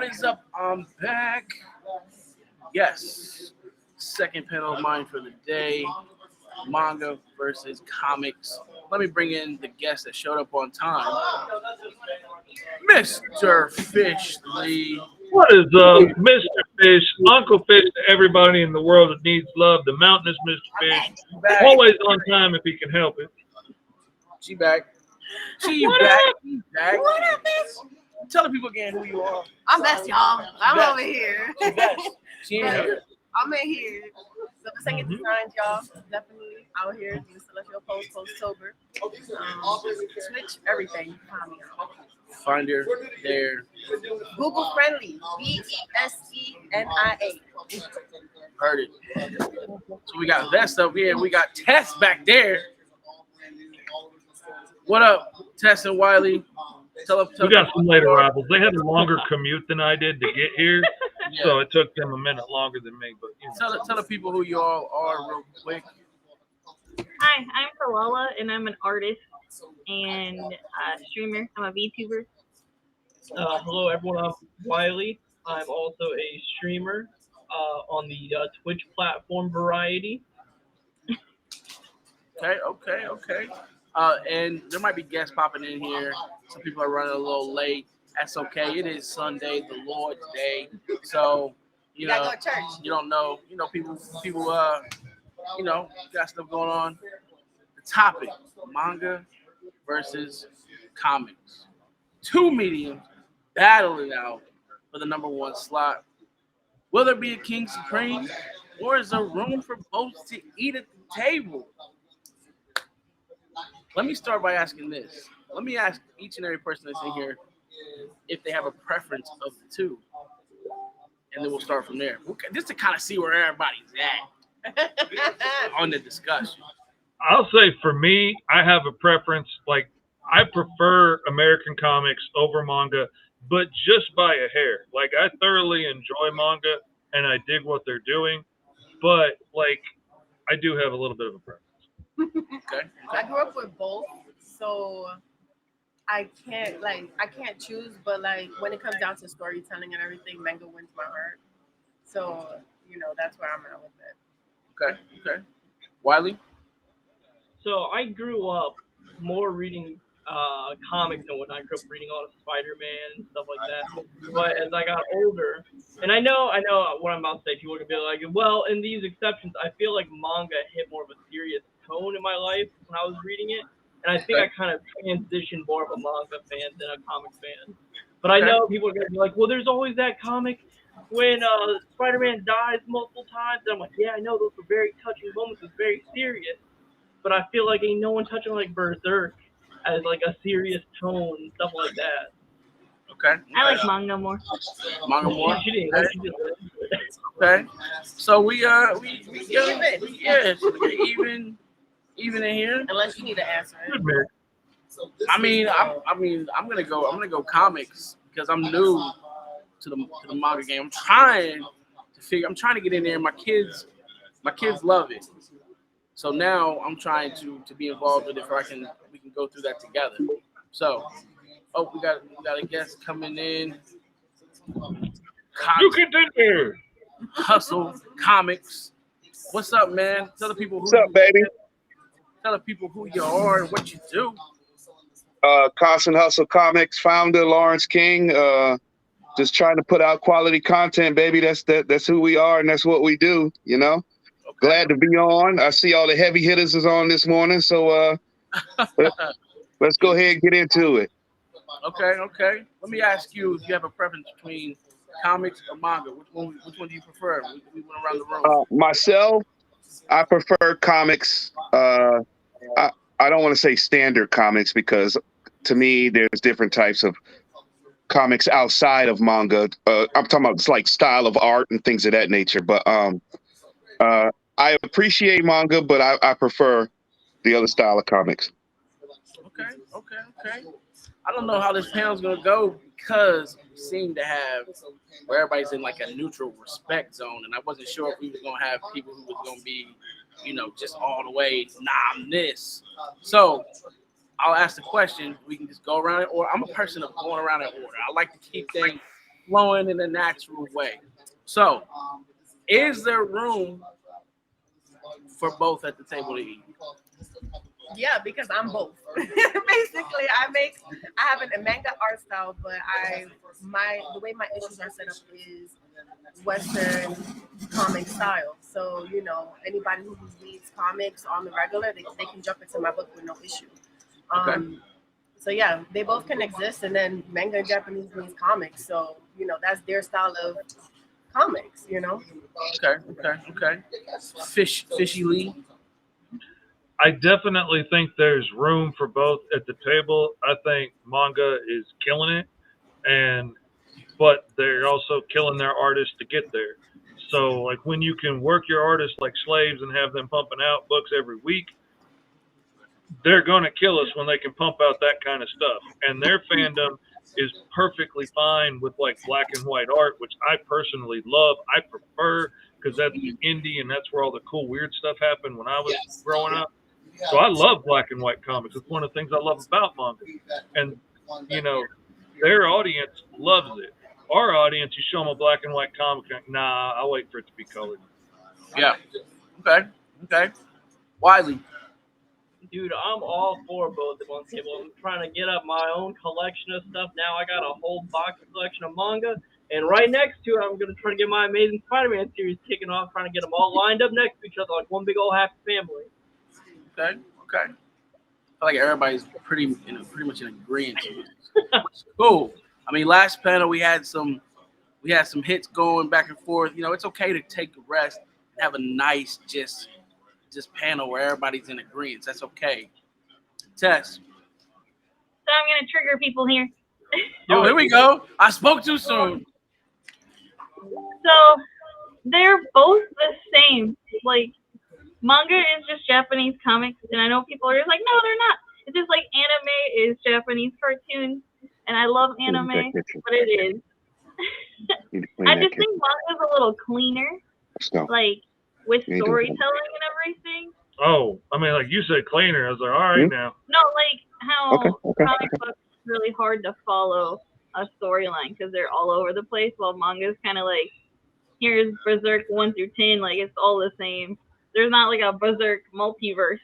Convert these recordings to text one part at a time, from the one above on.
What is up? I'm back. Yes. Second panel of mine for the day. Manga versus comics. Let me bring in the guest that showed up on time. Mr. Fish Lee. What is up, Mr. Fish, Uncle Fish to everybody in the world that needs love, the mountainous Mr. Fish, Back. always on time if he can help it. She back. She What back. up? She back. What up, bitch? Tell the people again who you are. I'm best, y'all. I'm best. over here. She best. She in Best. here. I'm in here. So the second designs, y'all. Definitely out here doing celestial post sober. Switch everything. You find me out. Find her there. Google friendly. BESENIA. Heard it. So we got Vest up here. We got Tess back there. What up, Tess and Wiley? Tell We got some late arrivals. They had a longer commute than I did to get here, so it took them a minute longer than me. But Tell the people who you all are real quick. Hi, I'm Corolla, and I'm an artist and a streamer. I'm a VTuber. Hello, everyone. I'm Wiley. I'm also a streamer on the Twitch platform Variety. Okay. And there might be guests popping in here. Some people are running a little late. That's okay. It is Sunday, the Lord's Day. So, you Gotta know, go to church. you don't know. People, got stuff going on. The topic, manga versus comics. Two mediums battling out for the number one slot. Will there be a King Supreme, or is there room for both to eat at the table? Let me start by asking this. Let me ask each and every person that's in here if they have a preference of the two. And then we'll start from there. Just to kind of see where everybody's at on the discussion. I'll say for me, I have a preference. Like, I prefer American comics over manga, but just by a hair. Like, I thoroughly enjoy manga, and I dig what they're doing. But, like, I do have a little bit of a preference. Okay. I grew up with both, so I can't choose. But like when it comes down to storytelling and everything, manga wins my heart. So that's where I'm at with it. Okay. Wiley? So I grew up more reading comics and whatnot. I grew up reading a lot of Spider-Man and stuff like that. But as I got older, and I know what I'm about to say, people are gonna be like, well, in these exceptions, I feel like manga hit more of a serious tone in my life when I was reading it, and I think I kind of transitioned more of a manga fan than a comic fan. But I know people are gonna be like, well, there's always that comic when Spider-Man dies multiple times. And I'm like, yeah, I know those were very touching moments. It's very serious, but I feel like ain't no one touching like Berserk as like a serious tone and stuff like that. Okay. I like manga more. Manga more? She didn't. Okay. So we even in here. Unless you need to answer it. I'm gonna go comics because I'm new to the manga game. I'm trying to get in there. My kids love it. So now I'm trying to be involved with it where we can go through that together. So, we got a guest coming in. You continue. Hustle Comics. What's up, man? Tell the people What's up, baby? Tell the people who you are and what you do. Constant Hustle Comics founder Lawrence King. Just trying to put out quality content, baby. That's who we are and that's what we do. Okay. Glad to be on. I see all the heavy hitters is on this morning, so let's go ahead and get into it. Okay. Let me ask you if you have a preference between comics or manga. Which one do you prefer? We went around the room. Myself, I prefer comics. I don't want to say standard comics because to me, there's different types of comics outside of manga. I'm talking about like style of art and things of that nature. But I appreciate manga, but I prefer the other style of comics. Okay. I don't know how this panel's gonna go because we seem to have where everybody's in like a neutral respect zone, and I wasn't sure if we was gonna have people who was gonna be, just all the way, nah, I'm this. So I'll ask the question. We can just go around it, or I'm a person of going around in order. I like to keep things flowing in a natural way. So, is there room for both at the table to eat? Yeah, because I'm both. Basically, I have a manga art style, but the way my issues are set up is Western comic style. So, anybody who reads comics on the regular, they can jump into my book with no issue. Okay. So yeah, they both can exist, and then manga in Japanese means comics. So, that's their style of comics, Okay. Fishy Lee. I definitely think there's room for both at the table. I think manga is killing it, but they're also killing their artists to get there. So like when you can work your artists like slaves and have them pumping out books every week, they're going to kill us when they can pump out that kind of stuff. And their fandom is perfectly fine with like black and white art, which I personally love. I prefer because that's indie and that's where all the cool weird stuff happened when I was growing up. So I love black and white comics. It's one of the things I love about manga. And, their audience loves it. Our audience, you show them a black and white comic, nah, I'll wait for it to be colored. Yeah. Okay. Wiley. Dude, I'm all for both at one table. I'm trying to get up my own collection of stuff. Now I got a whole box collection of manga. And right next to it, I'm going to try to get my Amazing Spider-Man series kicking off, trying to get them all lined up next to each other like one big old happy family. Okay. I feel like everybody's pretty much in agreement. Cool. I mean, last panel we had some hits going back and forth. It's okay to take a rest and have a nice just panel where everybody's in agreement. That's okay. Tess. So I'm going to trigger people here. Oh, here we go. I spoke too soon. So they're both the same. Like, manga is just Japanese comics, and I know people are just like, no, they're not. It's just like anime is Japanese cartoons, and I love anime, but it is. I just think manga's a little cleaner, like with storytelling and everything. Oh, I mean, like you said, cleaner. I was like, all right now. No, like how comic books is really hard to follow a storyline because they're all over the place, while manga's kind of like, here's Berserk 1 through 10, like it's all the same. There's not like a Berserk multiverse.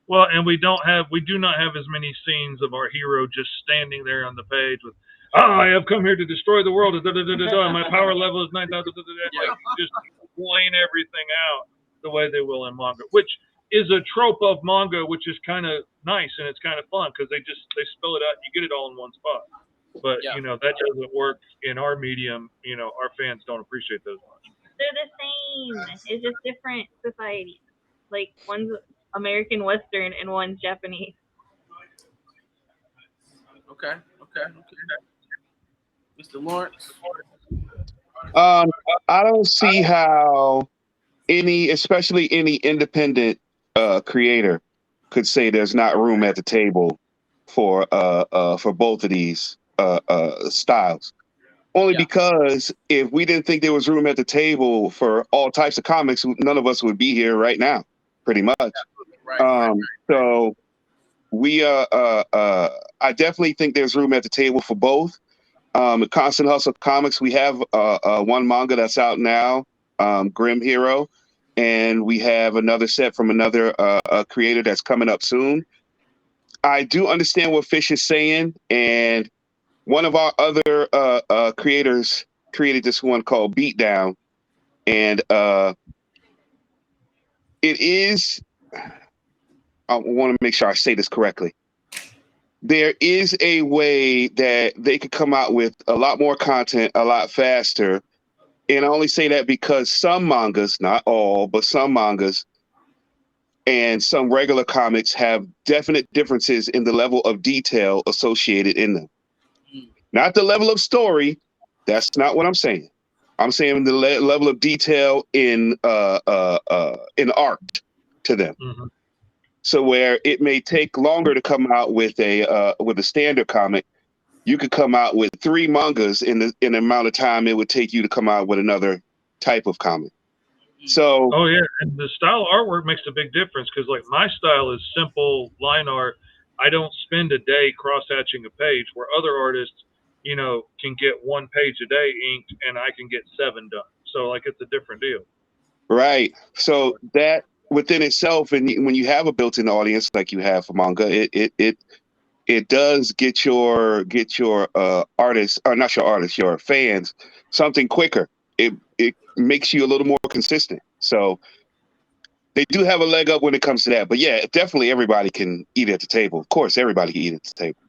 Well, and we do not have as many scenes of our hero just standing there on the page with, I have come here to destroy the world, and my power level is 9,000, like just laying everything out the way they will in manga, which is a trope of manga, which is kind of nice and it's kind of fun because they spill it out, you get it all in one spot. But that doesn't work in our medium. Our fans don't appreciate those much. They're the same. It's just different societies. Like one's American Western and one's Japanese. Okay. Mr. Lawrence. I don't see how especially any independent creator could say there's not room at the table for both of these styles. Only because if we didn't think there was room at the table for all types of comics, none of us would be here right now, pretty much. Right. So we I definitely think there's room at the table for both. Constant Hustle Comics, we have one manga that's out now, Grim Hero, and we have another set from another creator that's coming up soon. I do understand what Fish is saying, and one of our other creators created this one called Beatdown, and it is, I want to make sure I say this correctly. There is a way that they could come out with a lot more content a lot faster. And I only say that because some mangas, not all, but some mangas and some regular comics have definite differences in the level of detail associated in them. Not the level of story. That's not what I'm saying. I'm saying the level of detail in art to them. Mm-hmm. So where it may take longer to come out with a standard comic, you could come out with 3 mangas in the amount of time it would take you to come out with another type of comic. So oh yeah, and the style of artwork makes a big difference because like my style is simple line art. I don't spend a day cross hatching a page where other artists can get 1 page a day inked, and I can get 7 done. So like it's a different deal. Right. So that within itself, and when you have a built-in audience like you have for manga, it does get your artists, or not your artists, your fans, something quicker. It makes you a little more consistent. So they do have a leg up when it comes to that. But yeah, definitely everybody can eat at the table. Of course, everybody can eat at the table.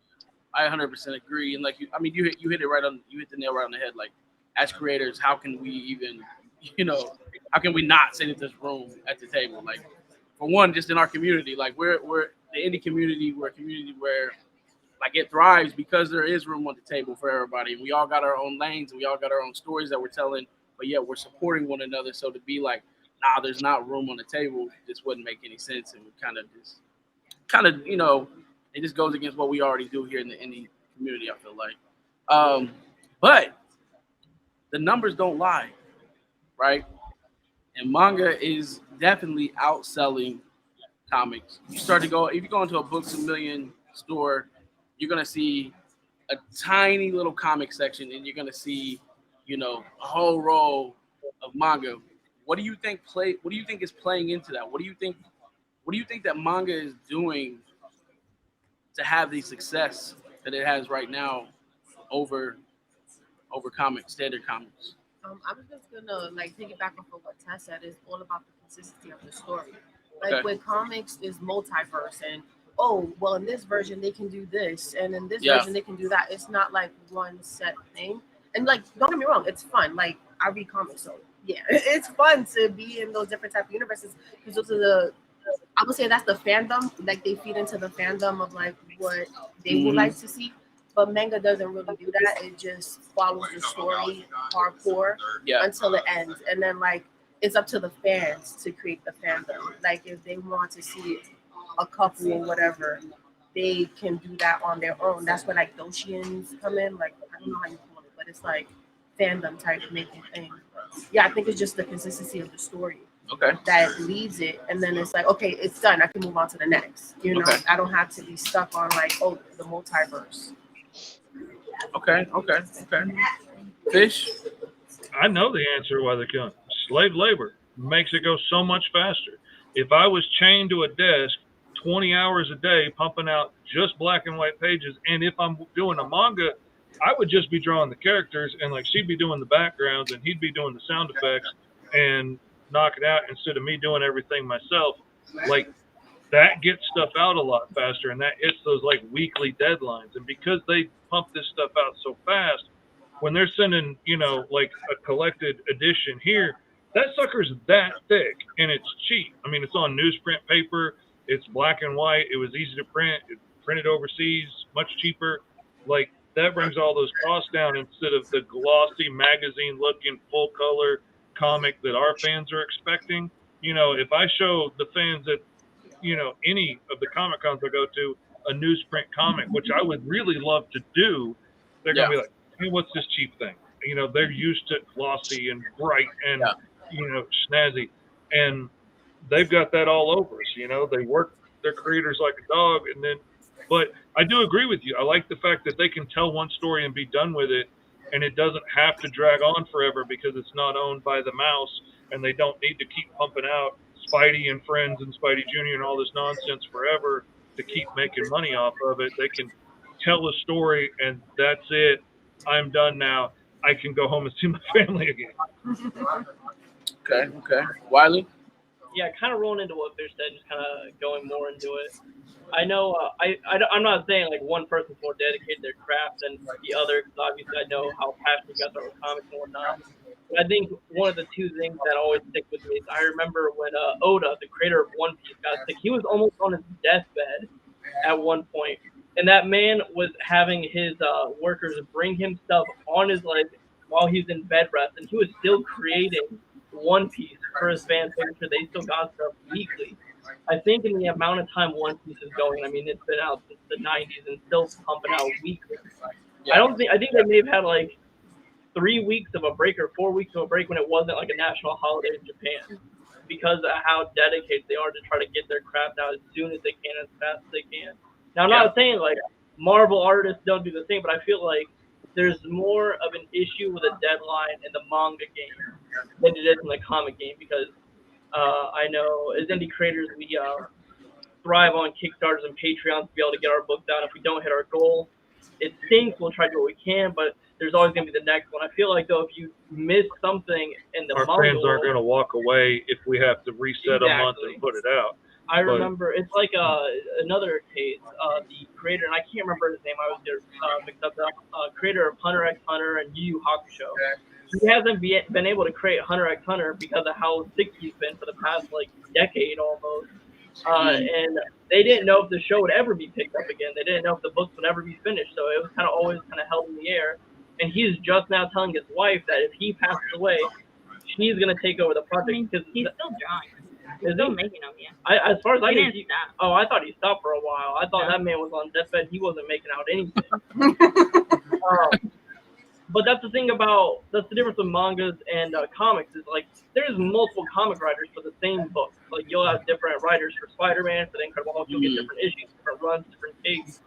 I 100% agree. And like you hit it right on. You hit the nail right on the head. Like as creators, how can we even, how can we not sit in this room at the table? Like for one, just in our community, like we're the indie community. We're a community where like it thrives because there is room on the table for everybody. We all got our own lanes and we all got our own stories that we're telling, but yeah, we're supporting one another. So to be like, nah, there's not room on the table, just wouldn't make any sense. And we kind of, it just goes against what we already do here in the indie community, I feel like. But the numbers don't lie, right? And manga is definitely outselling comics. If you go into a Books A Million store, you're gonna see a tiny little comic section, and you're gonna see, a whole row of manga. What do you think is playing into that? What do you think that manga is doing to have the success that it has right now over standard comics? I was just gonna piggyback off of what Tess said. It's all about the consistency of the story. Like Okay. with comics is multiverse, and oh well, in this version they can do this, and in this Yeah. version they can do that. It's not like one set thing. And don't get me wrong, it's fun. Like I read comics, so yeah, it's fun to be in those different type of universes because those are I would say that's the fandom. Like they feed into the fandom of like what they would like to see. But manga doesn't really do that. It just follows the story hardcore Yeah. until it ends, and then it's up to the fans to create the fandom. Like if they want to see a couple or whatever, they can do that on their own. That's where Doshians come in. Like I don't know how you call it, but it's like fandom type making thing. Yeah, I think it's just the consistency of the story Okay. that leads it, and then it's like, okay, it's done. I can move on to the next. Okay. I don't have to be stuck on the multiverse. Okay. Fish. I know the answer why they come. Slave labor makes it go so much faster. If I was chained to a desk 20 hours a day pumping out just black and white pages, and if I'm doing a manga, I would just be drawing the characters, and she'd be doing the backgrounds and he'd be doing the sound effects and knock it out instead of me doing everything myself. That gets stuff out a lot faster, and that hits those weekly deadlines. And because they pump this stuff out so fast, when they're sending, a collected edition here, that sucker's that thick and it's cheap. I mean, it's on newsprint paper, it's black and white, it was easy to print, it's printed overseas, much cheaper. That brings all those costs down instead of the glossy magazine looking full color comic that our fans are expecting. If I show the fans that any of the Comic Cons I go to a newsprint comic, which I would really love to do, they're gonna be like, hey, what's this cheap thing? They're used to glossy and bright and snazzy, and they've got that all over us. They work their creators like a dog, but I do agree with you. I like the fact that they can tell one story and be done with it, and it doesn't have to drag on forever because it's not owned by the mouse, and they don't need to keep pumping out Spidey and Friends and Spidey Jr. and all this nonsense forever to keep making money off of it. They can tell a story and that's it. I'm done now. I can go home and see my family again. Okay. Wiley? Yeah, kind of rolling into what Fish said, just kind of going more into it. I know I'm not saying one person's more dedicated to their craft than the other, because obviously I know how passionate you guys are with comics and whatnot. But I think one of the two things that always stick with me is I remember when Oda, the creator of One Piece, got sick. He was almost on his deathbed at one point, and that man was having his workers bring him stuff on his while he's in bed rest, and he was still creating One Piece for his fans, making sure they still got stuff weekly. I think in the amount of time One Piece is going, I mean, it's been out since the 90s and still pumping out weekly. Yeah. I think they may have had 3 weeks of a break or 4 weeks of a break when it wasn't a national holiday in Japan, because of how dedicated they are to try to get their craft out as soon as they can, as fast as they can. Now, I'm not saying Marvel artists don't do the same, but I feel like there's more of an issue with a deadline in the manga game than it is in the comic game because I know as indie creators we thrive on Kickstarters and Patreons to be able to get our book done. If we don't hit our goal, it stinks. We'll try to do what we can, but there's always going to be the next one. I feel like though if you miss something in the Our manga fans aren't world, going to walk away if we have to reset a month Exactly. and put it out. I remember it's like another case. The creator, and I can't remember his name. I was mixed up. Creator of Hunter x Hunter and Yu Yu Hakusho. He hasn't been able to create Hunter x Hunter because of how sick he's been for the past like decade almost. And they didn't know if the show would ever be picked up again. They didn't know if the books would ever be finished. So it was kind of always kind of held in the air. And he's just now telling his wife that if he passes away, she's gonna take over the I mean, project because he's still drawing. Is Still he? making them, yeah. As far as I He knew, didn't stop. I thought he stopped for a while. I thought No. that man was on deathbed. He wasn't making out anything. But that's the thing about that's the difference with mangas and comics is like there's multiple comic writers for the same book. Like you'll have different writers for Spider-Man, for the Incredible Hulk. You'll get different issues, different runs, different takes.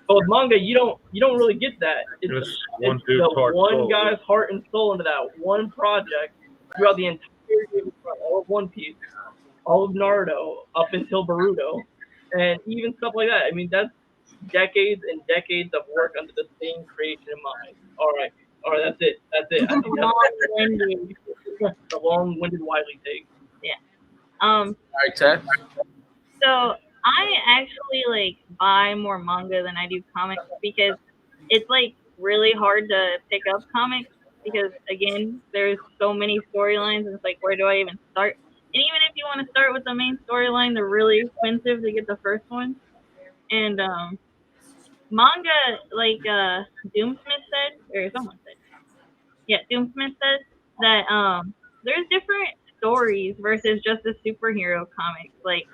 But with manga, you don't really get that. It's one it's dude's the heart and one soul. guy's heart and soul into that one project throughout the entire all of One Piece, all of Naruto, up until Boruto, and even stuff like that. I mean, that's decades and decades of work under the same creation in mind. All right, that's it. That's it. I think Long-winded. that's the long-winded Wiley take. All right, Ted. So I actually like buy more manga than I do comics because it's like really hard to pick up comics because again there's so many storylines and it's like where do I even start? And even if you want to start with the main storyline, they're really expensive to get the first one. And manga, like Doomsmith said, or someone said, yeah, Doomsmith said that there's different stories versus just a superhero comics. Like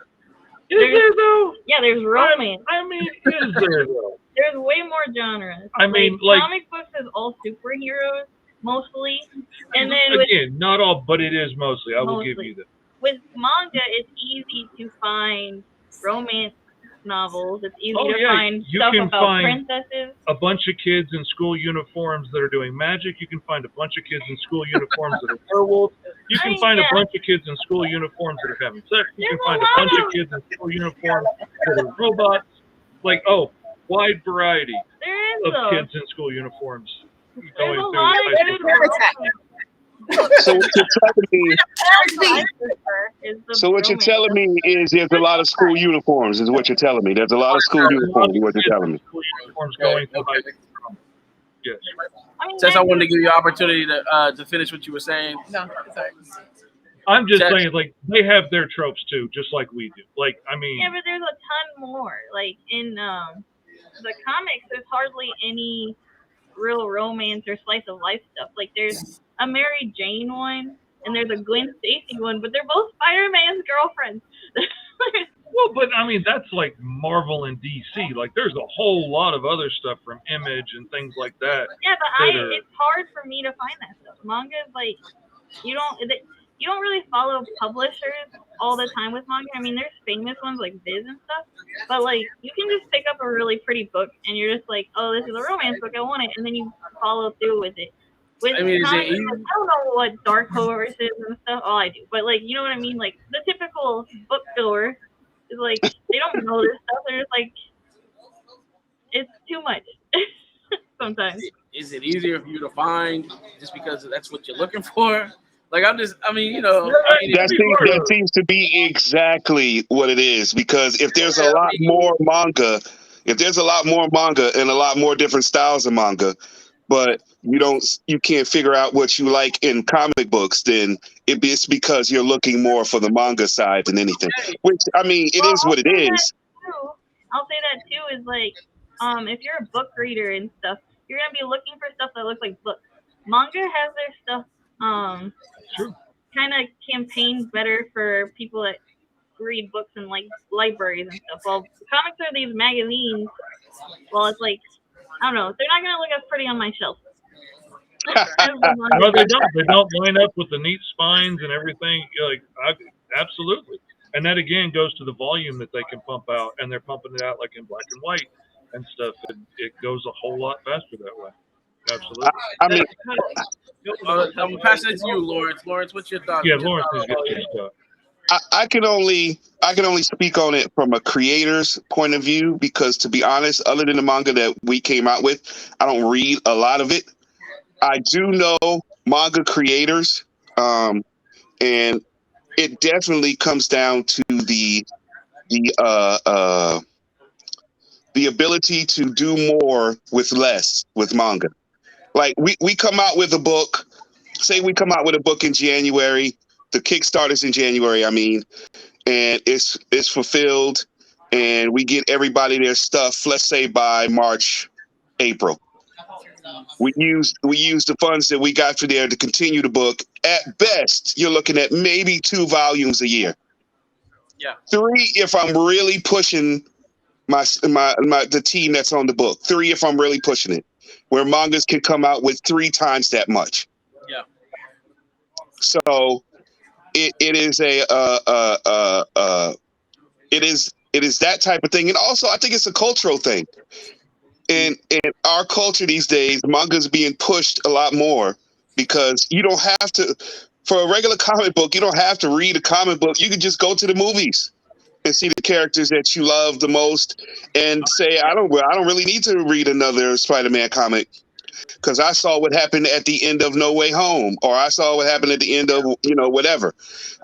Is there though? yeah, there's romance. I mean, is there though? There's way more genres. I mean, like comic books is all superheroes mostly, and then with again, not all, but it is mostly. I will give Mostly. you that. with manga, it's easy to find romance novels. It's easy Oh, to yeah, find you stuff can about find princesses. A bunch of kids in school uniforms that are doing magic. You can find a bunch of kids in school uniforms that are werewolves. You can find a bunch of kids in school uniforms that are having sex. You can There's find a a bunch lot of kids in school uniforms that are robots. Like, oh, wide variety There is of though. kids in school uniforms. There's Going a through lot of high good school. romance. So what you're telling me, That's what I prefer, is the so what you're romance. telling me is there's a lot of school uniforms. Is what you're telling me. There's a lot of school uniforms. Is what you're telling me. School uniforms going through high school. Yes. I mean, Tess, I wanted to give you an opportunity to finish what you were saying. No, sorry. I'm just Jack- saying, like, they have their tropes too, just like we do. Like, I mean, yeah, but there's a ton more. Like in the comics, there's hardly any real romance or slice of life stuff. Like there's a Mary Jane one and there's a Gwen Stacy one, but they're both Spider-Man's girlfriends. well, but I mean, that's like Marvel and DC. Like, there's a whole lot of other stuff from Image and things like that. Yeah, but that are- it's hard for me to find that stuff. Manga is like you don't really follow publishers all the time with manga. I mean, there's famous ones like Viz and stuff, but like you can just pick up a really pretty book and you're just like, oh, this is a romance book, I want it, and then you follow through with it. With I mean, is it comics, easy? I don't know what Dark Horse is and stuff. Oh, I do, but like you know what I mean. Like the typical bookstore is like they don't know this stuff. They're just like, it's too much sometimes. Is it easier for you to find just because that's what you're looking for? Like, I mean, That seems to be exactly what it is. Because if there's a lot more manga, and a lot more different styles of manga, but you can't figure out what you like in comic books, then it's because you're looking more for the manga side than anything. Which, I mean, it is what it is. I'll say that too is like, if you're a book reader and stuff, you're gonna be looking for stuff that looks like books. Manga has their stuff kind of campaigns better for people that read books in like libraries and stuff. Well, comics are these magazines. Well, it's like I don't know. They're not gonna look as pretty on my shelf. No, they don't. They don't line up with the neat spines and everything. Absolutely. And that again goes to the volume that they can pump out, and they're pumping it out like in black and white and stuff. And it goes a whole lot faster that way. Absolutely. I mean, I'm passing it to you, Lawrence. Lawrence, what's your thoughts? Yeah, What's your Lawrence is thoughts? good stuff. I can only speak on it from a creator's point of view because, to be honest, other than the manga that we came out with, I don't read a lot of it. I do know manga creators, and it definitely comes down to the uh, uh, the ability to do more with less with manga. Like we come out with a book, say we come out with a book in January, the Kickstarter's in January, I mean, and it's fulfilled and we get everybody their stuff, let's say by March, April. We use the funds that we got for there to continue the book. At best, you're looking at maybe 2 volumes a year. Yeah. 3 if I'm really pushing my the team that's on the book. 3 if I'm really pushing it. Where mangas can come out with 3 times that much. Yeah. So it is it is that type of thing, and also I think it's a cultural thing. In our culture these days, manga is being pushed a lot more because you don't have to. For a regular comic book, you don't have to read a comic book. You can just go to the movies and see the characters that you love the most, and say, I don't really need to read another Spider-Man comic because I saw what happened at the end of No Way Home, or I saw what happened at the end of whatever.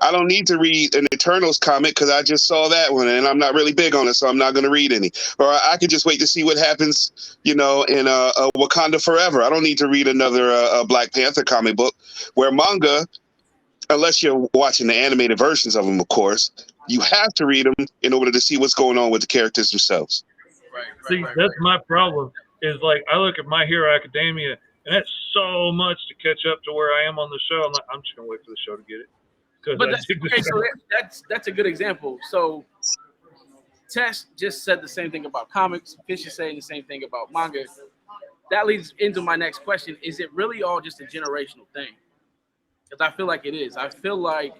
I don't need to read an Eternals comic because I just saw that one and I'm not really big on it, so I'm not going to read any. Or I could just wait to see what happens, in Wakanda Forever. I don't need to read another Black Panther comic book. Where manga, unless you're watching the animated versions of them, of course, you have to read them in order to see what's going on with the characters themselves. See, that's my problem. Is like I look at My Hero Academia, and that's so much to catch up to where I am on the show. I'm like, I'm just gonna wait for the show to get it. But that's a good example. So Tess just said the same thing about comics. Fish is saying the same thing about manga. That leads into my next question. Is it really all just a generational thing? Because I feel like it is. I feel like,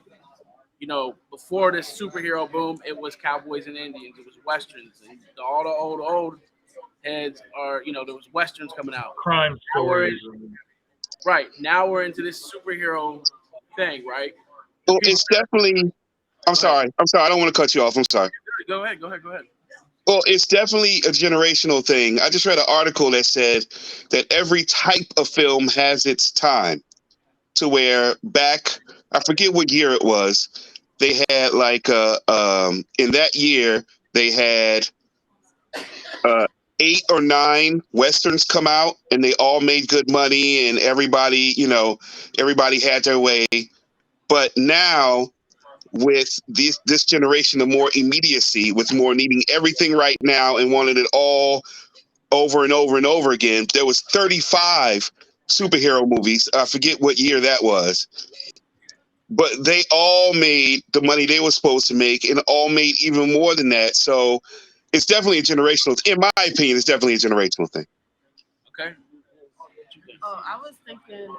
before this superhero boom, it was cowboys and Indians. It was westerns. And all the old heads are, there was westerns coming out. Crime stories. Right. Now we're into this superhero thing, right? Well, it's definitely. I'm sorry. I don't want to cut you off. I'm sorry. Go ahead. Well, it's definitely a generational thing. I just read an article that said that every type of film has its time. To where back, I forget what year it was, they had in that year they had 8 or 9 westerns come out, and they all made good money, and everybody had their way. But now, with this generation of more immediacy, with more needing everything right now and wanting it all over and over and over again, there was 35 superhero movies. I forget what year that was. But they all made the money they were supposed to make, and all made even more than that. So it's definitely a generational. In my opinion, it's definitely a generational thing. Okay. Oh, I was thinking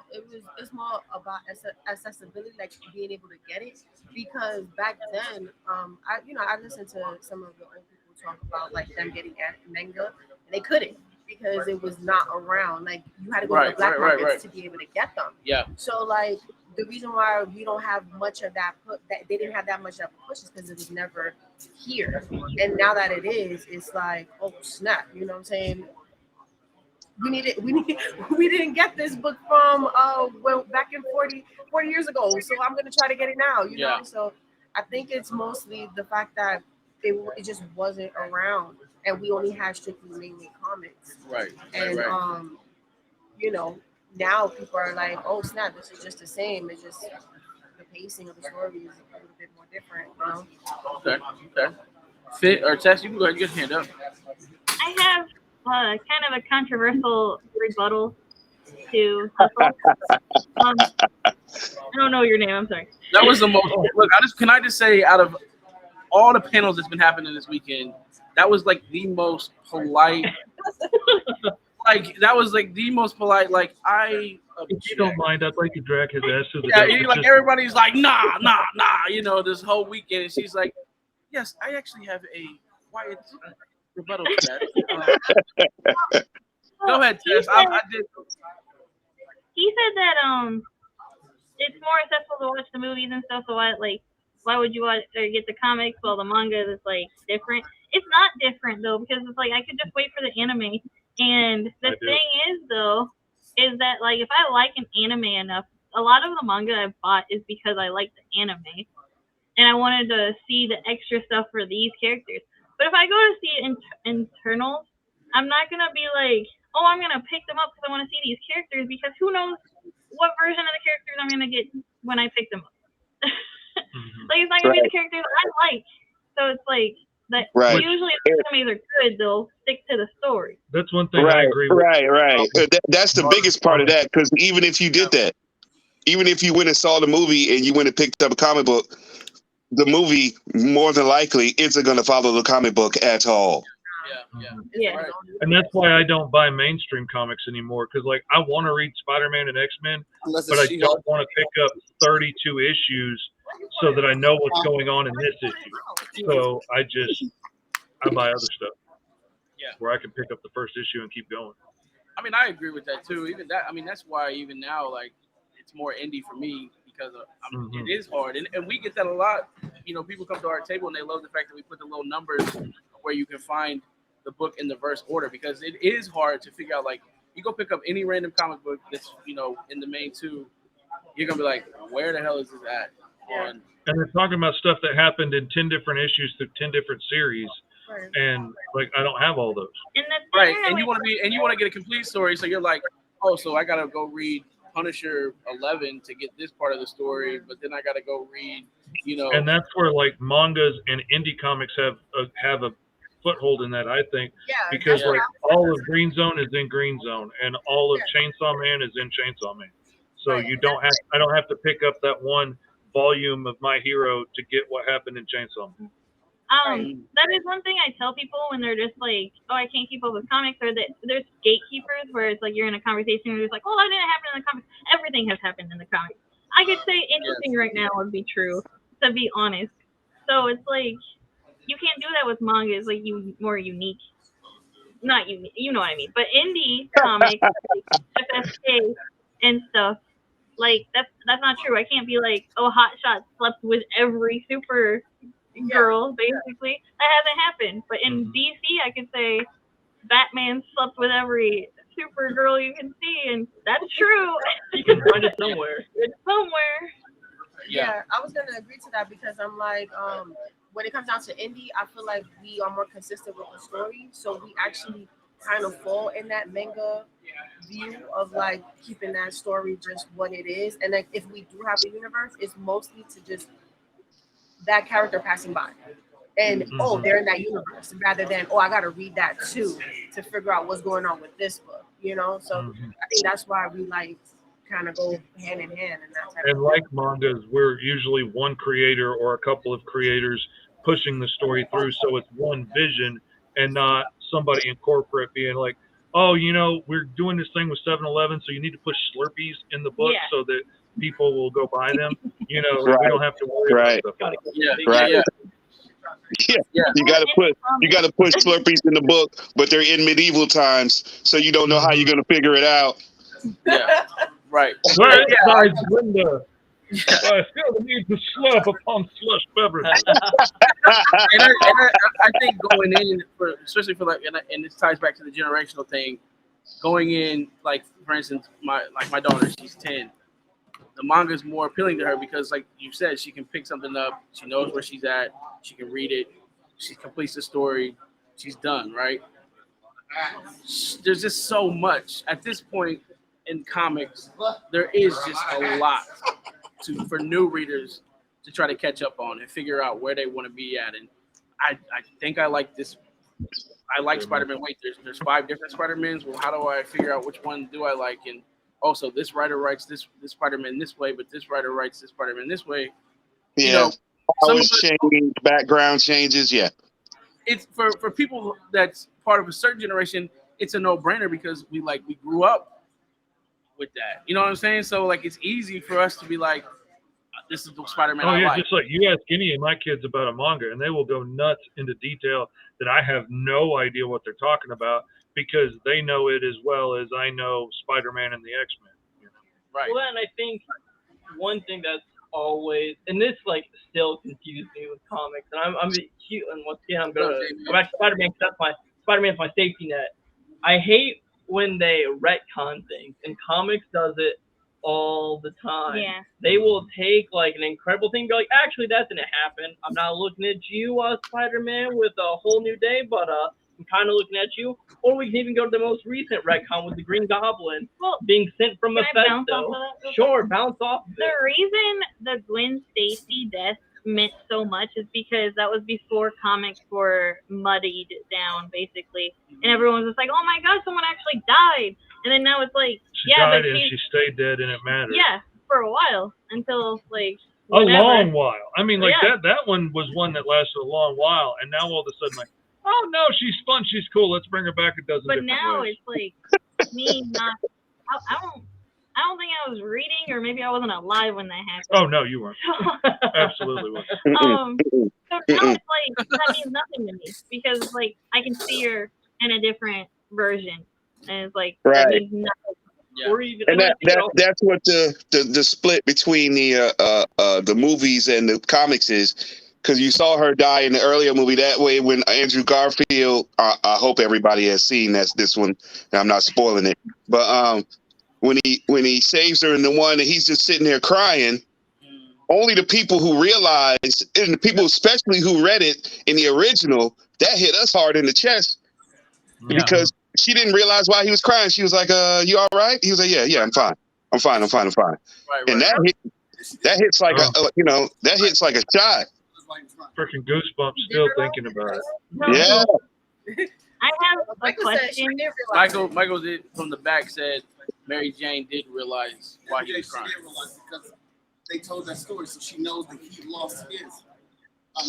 it's more about accessibility, like being able to get it. Because back then, I listened to some of the old people talk about like them getting manga, and they couldn't because it was not around. Like you had to go to the black markets to be able to get them. Yeah. So like the reason why we don't have much of that that they didn't have that much of a push is because it was never here. And now that it is, it's like, oh snap, you know what I'm saying? We didn't get this book from back in 40 years ago, so I'm gonna try to get it now, you know. So I think it's mostly the fact that it just wasn't around, and we only had strictly mainly comics, right. Now people are like, oh snap, this is just the same. It's just the pacing of the story is a little bit more different, Okay. Fit or Tess, you can go ahead and get your hand up. I have kind of a controversial rebuttal to Hustle. I don't know your name. I'm sorry. That was the most. Look, can I just say, out of all the panels that's been happening this weekend, that was like the most polite. That was like the most polite. Like I. If you don't mind, I'd like to drag his ass to the. Yeah, like everybody's like, nah. This whole weekend, and she's like, yes, I actually have a quiet rebuttal to that. Go ahead, Tess. I did. He said that it's more accessible to watch the movies and stuff. So why would you watch or get the comics while the manga is like different? It's not different though, because it's like I could just wait for the anime. And the thing is though, is that like if I like an anime enough, a lot of the manga I've bought is because I like the anime and I wanted to see the extra stuff for these characters. But if I go to see internals, I'm not gonna be like, oh, I'm gonna pick them up because I want to see these characters, because who knows what version of the characters I'm gonna get when I pick them up. Like it's not gonna be the characters I like. So it's like that. Usually, if animes are good, they'll stick to the story. That's one thing I agree with. Right. That's the biggest part of that, because even if you did that, even if you went and saw the movie and you went and picked up a comic book, the movie more than likely isn't going to follow the comic book at all. Yeah. Right. And that's why I don't buy mainstream comics anymore, because like I want to read Spider-Man and X-Men, but I don't want to pick up 32 issues so that I know what's going on in this issue. So I buy other stuff. Yeah. Where I can pick up the first issue and keep going. I mean, I agree with that too. Even that, I mean, that's why even now, like, it's more indie for me, because it is hard, and we get that a lot. You know, people come to our table and they love the fact that we put the little numbers where you can find the book in the verse order, because it is hard to figure out. Like, you go pick up any random comic book that's, you know, in the main two, you're gonna be like, where the hell is this at? And they're talking about stuff that happened in 10 different issues through 10 different series. Right. And like I don't have all those. Right, and you want to get a complete story, so you're like, oh, so I gotta go read Punisher 11 to get this part of the story, but then I gotta go read, you know. And that's where like mangas and indie comics have a foothold in that, I think, because like all of Green Zone is in Green Zone, and all of Chainsaw Man is in Chainsaw Man. So I don't have to pick up that one volume of My Hero to get what happened in Chainsaw Man. That is one thing I tell people when they're just like, oh, I can't keep up with comics, or that there's gatekeepers where it's like you're in a conversation and it's like, oh, that didn't happen in the comics. Everything has happened in the comics. I could say anything right now would be true, to be honest. So it's like you can't do that with manga. It's like more unique. Not unique, you know what I mean. But indie comics, like FSK and stuff, like that's not true. I can't be like, oh, Hotshot slept with every super girl, basically. That hasn't happened. But in DC, I could say Batman slept with every super girl you can see, and that's true. You can find it somewhere. It's somewhere. Yeah, I was gonna agree to that, because I'm like, when it comes down to indie, I feel like we are more consistent with the story, so we actually kind of fall in that manga view of like keeping that story just what it is. And like if we do have a universe, it's mostly to just that character passing by, and they're in that universe, rather than I gotta read that too to figure out what's going on with this book, you know. So I think that's why we like kind of go hand in hand in that type and of like mangas, we're usually one creator or a couple of creators pushing the story through, so it's one vision and not somebody in corporate being like, oh, you know, we're doing this thing with 7-Eleven, so you need to push Slurpees in the book so that people will go buy them. You know, we don't have to worry about stuff. Yeah. You gotta push Slurpees in the book, but they're in medieval times, so you don't know how you're gonna figure it out. Yeah. Right. Where is Linda? I feel the need to slurp upon slush beverages. and I think going in, especially for like, and this ties back to the generational thing. Going in, like for instance, my daughter, she's 10. The manga is more appealing to her because, like you said, she can pick something up. She knows where she's at. She can read it. She completes the story. She's done, right? There's just so much at this point in comics. There is just a lot for new readers to try to catch up on and figure out where they want to be at. And I think I like this. I like Spider-Man. Wait, there's 5 different Spider-Mans. Well, how do I figure out which one do I like? And also, this writer writes this Spider-Man this way, but this writer writes this Spider-Man this way. Yeah, you know, always change, background changes. Yeah, it's for people that's part of a certain generation. It's a no-brainer because we grew up with that. You know what I'm saying? So like, it's easy for us to be like, this is the Spider-Man I like. Just like you ask any of my kids about a manga, and they will go nuts into detail that I have no idea what they're talking about because they know it as well as I know Spider-Man and the X-Men. You know? Right. Well, and I think one thing that's always, and this like still confuses me with comics, and I'm cute, and once again I'm gonna go back to Spider-Man because that's my Spider-Man's my safety net. I hate when they retcon things, and comics does it all the time. Yeah. They will take like an incredible thing, and be like, actually that didn't happen. I'm not looking at you, Spider-Man, with a whole new day, but I'm kind of looking at you. Or we can even go to the most recent retcon with the Green Goblin being sent from Can I bounce Mephisto. off of that? Sure, bounce off of The it. reason the Gwen Stacy death meant so much is because that was before comics were muddied down, basically, and everyone was just like, "Oh my God, someone actually died!" And then now it's like, She yeah, died but and she stayed dead, and it mattered. yeah, for a while until like A whenever. long while. I mean, like Yeah. that one was one that lasted a long while, and now all of a sudden, like, oh no, she's fun, she's cool. Let's bring her back a dozen But different now ways. it's like me not. I don't think I was reading, or maybe I wasn't alive when that happened. Oh no, you weren't. Absolutely weren't. So now it's like that means nothing to me because like I can see her in a different version, and it's like that Right. means nothing. Yeah. Or even, And I think it also- that's what the split between the movies and the comics is, because you saw her die in the earlier movie. That way, when Andrew Garfield, I hope everybody has seen this one. And I'm not spoiling it, but when he saves her in the one, and he's just sitting there crying. Only the people who realize, and the people especially who read it in the original, that hit us hard in the chest. Yeah. Because she didn't realize why he was crying. She was like, you all right? He was like, yeah, I'm fine. I'm fine. Right. And that hits like that hits like a shot. Freaking goosebumps still thinking about it. Yeah. I have a Michael said she question. didn't realize Michael did from the back said Mary Jane did realize why he was She crying. didn't realize because they told that story, so she knows that he lost his.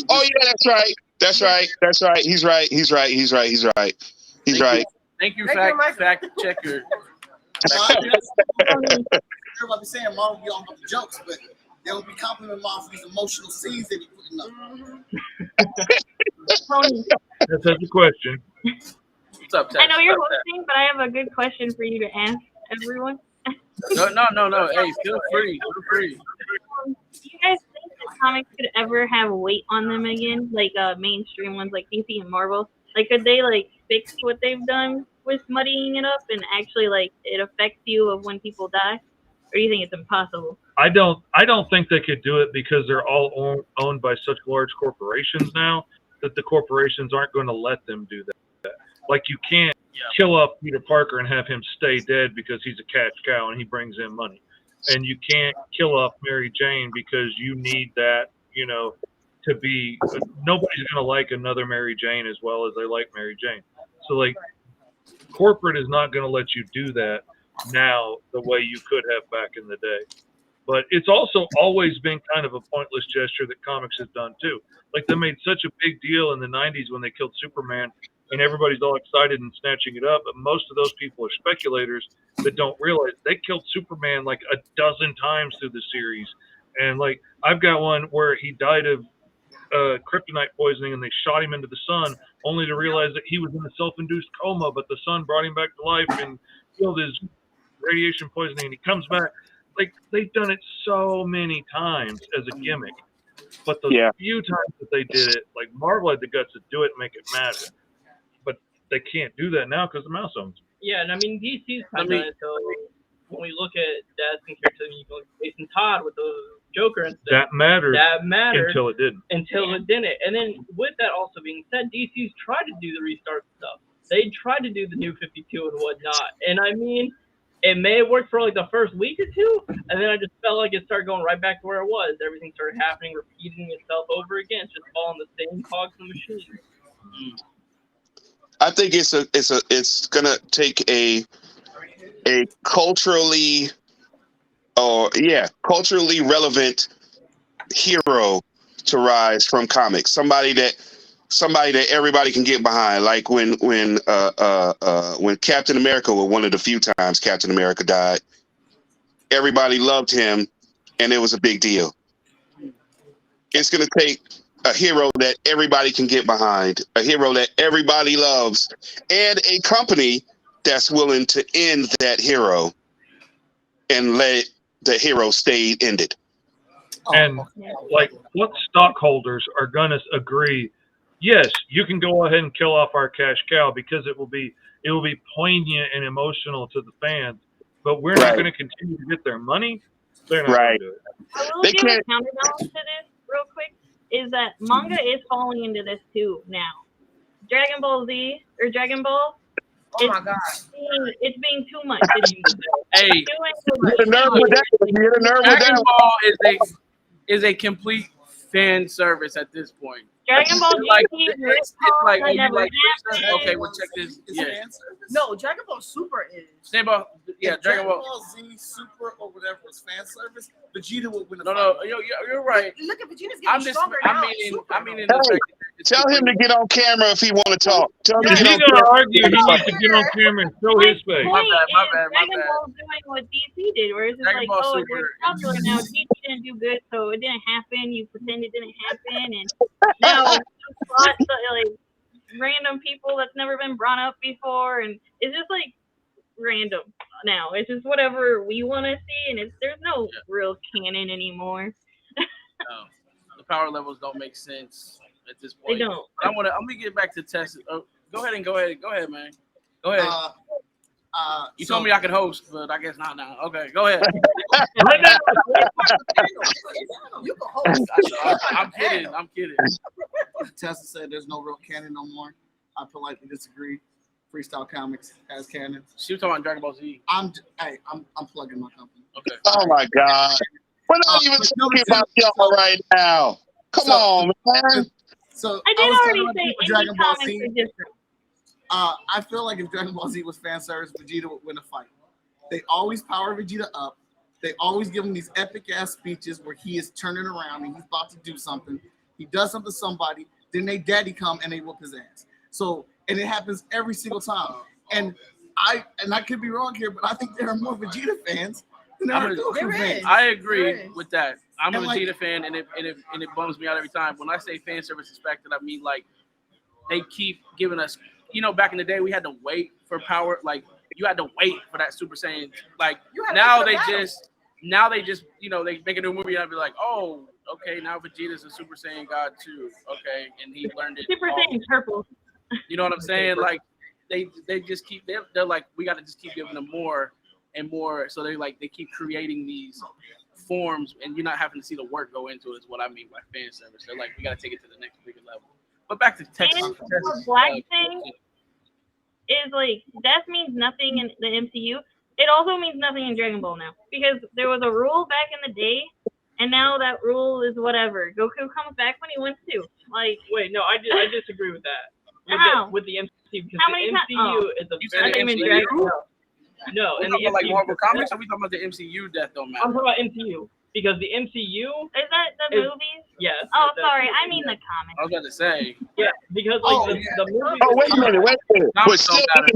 Oh yeah, that's right. That's right. That's right. He's right. He's right. He's right. He's right. He's Thank right. Thank you, Thank you, Michael. fact checker. Everybody be saying Marvel be all about the jokes, but they don't be complimenting Marvel for these emotional scenes they be putting up. Tony, That's such a question. What's up, Ted? I know you're hosting, but I have a good question for you to ask everyone. No. Hey, feel free. Do you guys think that comics could ever have weight on them again, like mainstream ones like DC and Marvel? Like, could they like fix what they've done with muddying it up and actually like it affects you of when people die, or do you think it's impossible? I don't think they could do it because they're all owned by such large corporations now that the corporations aren't going to let them do that. Like, you can't kill off Peter Parker and have him stay dead because he's a cash cow and he brings in money. And you can't kill off Mary Jane because you need that, to be, nobody's going to like another Mary Jane as well as they like Mary Jane. So, like, corporate is not going to let you do that now the way you could have back in the day. But it's also always been kind of a pointless gesture that comics has done too. Like, they made such a big deal in the 90s when they killed Superman, and everybody's all excited and snatching it up. But most of those people are speculators that don't realize they killed Superman like a dozen times through the series. And like, I've got one where he died of kryptonite poisoning, and they shot him into the sun, only to realize that he was in a self-induced coma, but the sun brought him back to life and killed his radiation poisoning, and he comes back. Like, they've done it so many times as a gimmick, but the few times that they did it, like, Marvel had the guts to do it and make it matter, but they can't do that now because the mouse owns them. Yeah, and I mean, DC's kind of done it, so when we look at deaths and characters, you go Jason Todd with the Joker and stuff. That mattered until it didn't. Until it didn't. And then with that also being said, DC's tried to do the restart stuff. They tried to do the New 52 and whatnot. And I mean, it may have worked for like the first week or two, and then I just felt like it started going right back to where it was. Everything started happening, repeating itself over again, just all in the same cogs in the machine. I think it's gonna take a culturally relevant hero to rise from comics. Somebody that everybody can get behind. Like when Captain America, well, one of the few times Captain America died, everybody loved him, and it was a big deal. It's gonna take a hero that everybody can get behind, a hero that everybody loves, and a company that's willing to end that hero and let the hero stay ended. And like, what stockholders are going to agree? Yes, you can go ahead and kill off our cash cow because it will be poignant and emotional to the fans. But we're not going to continue to get their money. They're not going to do it. I will They give a can't. counterbalance to this real quick. Is that manga is falling into this too now? Dragon Ball Z or Dragon Ball. Oh my God. It's being too much. Hey, Doing too much. Hit a nerve with that. Hit a nerve with Dragon that. Ball is a complete fan service at this point. Dragon Ball Like, GT, it's like, oh, you never like happened. okay, well check this. Is Yeah, fan service? No, Dragon Ball Super is. Dragon Ball. Yeah, If Dragon Ball. Z Super or whatever was fan service, Vegeta would win the No, fight. no, you're right. Look at Vegeta's I'm getting just, stronger now. I mean, in Hey, the fact that it's Tell him to get on camera if he want to talk. Tell him to If get he's on going to camera. argue, he needs to get on camera and show his face. My bad. Dragon Ball doing what DC did, where it's just Dragon like, Ball oh, Super. you're popular now. DC didn't do good, so it didn't happen. You pretend it didn't happen, and now lots of like random people that's never been brought up before, and it's just like random now. It's just whatever we want to see, and there's no real canon anymore. No, the power levels don't make sense at this point. They don't. I'm gonna get back to Texas. Oh, go ahead, man. Go ahead. You told me I could host, but I guess not now. Okay, go ahead. You can host. I'm kidding. Tessa said there's no real canon no more. I politely disagree. Freestyle Comics has canon. She was talking about Dragon Ball Z. I'm plugging my company. Okay. Oh my God. We're not even talking about y'all right now. Come on, man. So I did was already talking say about indie Dragon Ball comics Z. are different. I feel like if Dragon Ball Z was fan service, Vegeta would win a fight. They always power Vegeta up. They always give him these epic ass speeches where he is turning around and he's about to do something. He does something to somebody, then they daddy come and they whoop his ass. So, and it happens every single time. And I could be wrong here, but I think there are more Vegeta fans than there are Goku fans. I agree with that. I'm a And Vegeta fan, and it bums me out every time. When I say fan service expected, I mean like they keep giving us. You know, back in the day, we had to wait for power. Like you had to wait for that Super Saiyan. Like now they just, they make a new movie and I'd be like, oh, okay, now Vegeta's a Super Saiyan God too. Okay, and he learned it. Super Saiyan purple. You know what I'm saying? Like they just keep they're like, we got to just keep giving them more and more. So they keep creating these forms, and you're not having to see the work go into it. Is what I mean by fan service. They're like, we got to take it to the next bigger level. But back to Texas. And the black thing is like that means nothing in the MCU. It also means nothing in Dragon Ball now because there was a rule back in the day, and now that rule is whatever. Goku comes back when he wants to. Like, Wait, no, I disagree with that. With the MCU, because How the many MCU is a You said very the MCU? Dragon Ball. No, We and talking the about like MCU, Marvel Comics, or we talking about the MCU Death Don't I'm Matter? talking about MCU because the MCU, is that the Is- movies? yes. Oh, the- sorry, I mean the comics. I was about to say. Yeah, because like the movie. Oh, wait a minute. But Comics still don't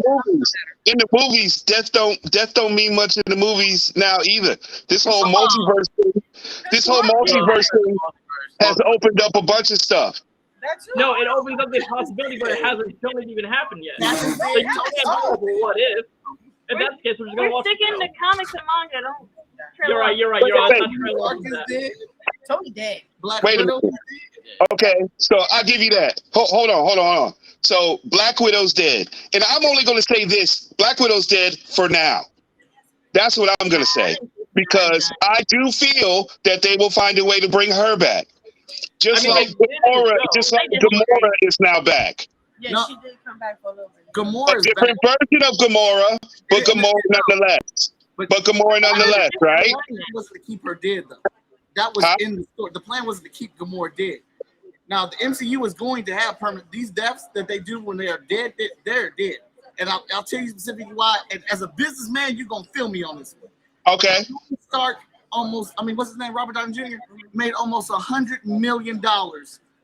in the movies, death don't mean much in the movies now either. This whole multiverse thing has opened up a bunch of stuff. No, it opens up the possibility, but it hasn't shown it even happened yet. That's So you can't know what if. If that's the case, we're just gonna We're watch. sticking to comics and manga. Don't. You're right. Let's not try to watch Mark is that. dead. Tony dead. Black Wait a Widow. minute. Okay, so I'll give you that. Hold on. So Black Widow's dead. And I'm only going to say this. Black Widow's dead for now. That's what I'm going to say. Because I do feel that they will find a way to bring her back. Just like Gamora is now back. Yeah, No. she did come back for a little bit. Gamora A is different version of Gamora, but Gamora nonetheless. But Gamora nonetheless, right? The plan wasn't to keep her dead, though. That was in the story. The plan wasn't to keep Gamora dead. Now, the MCU is going to have permanent. These deaths that they do when they are dead, they're dead. And I'll tell you specifically why. And as a businessman, you're going to feel me on this one. Okay. Stark what's his name? Robert Downey Jr. made almost $100 million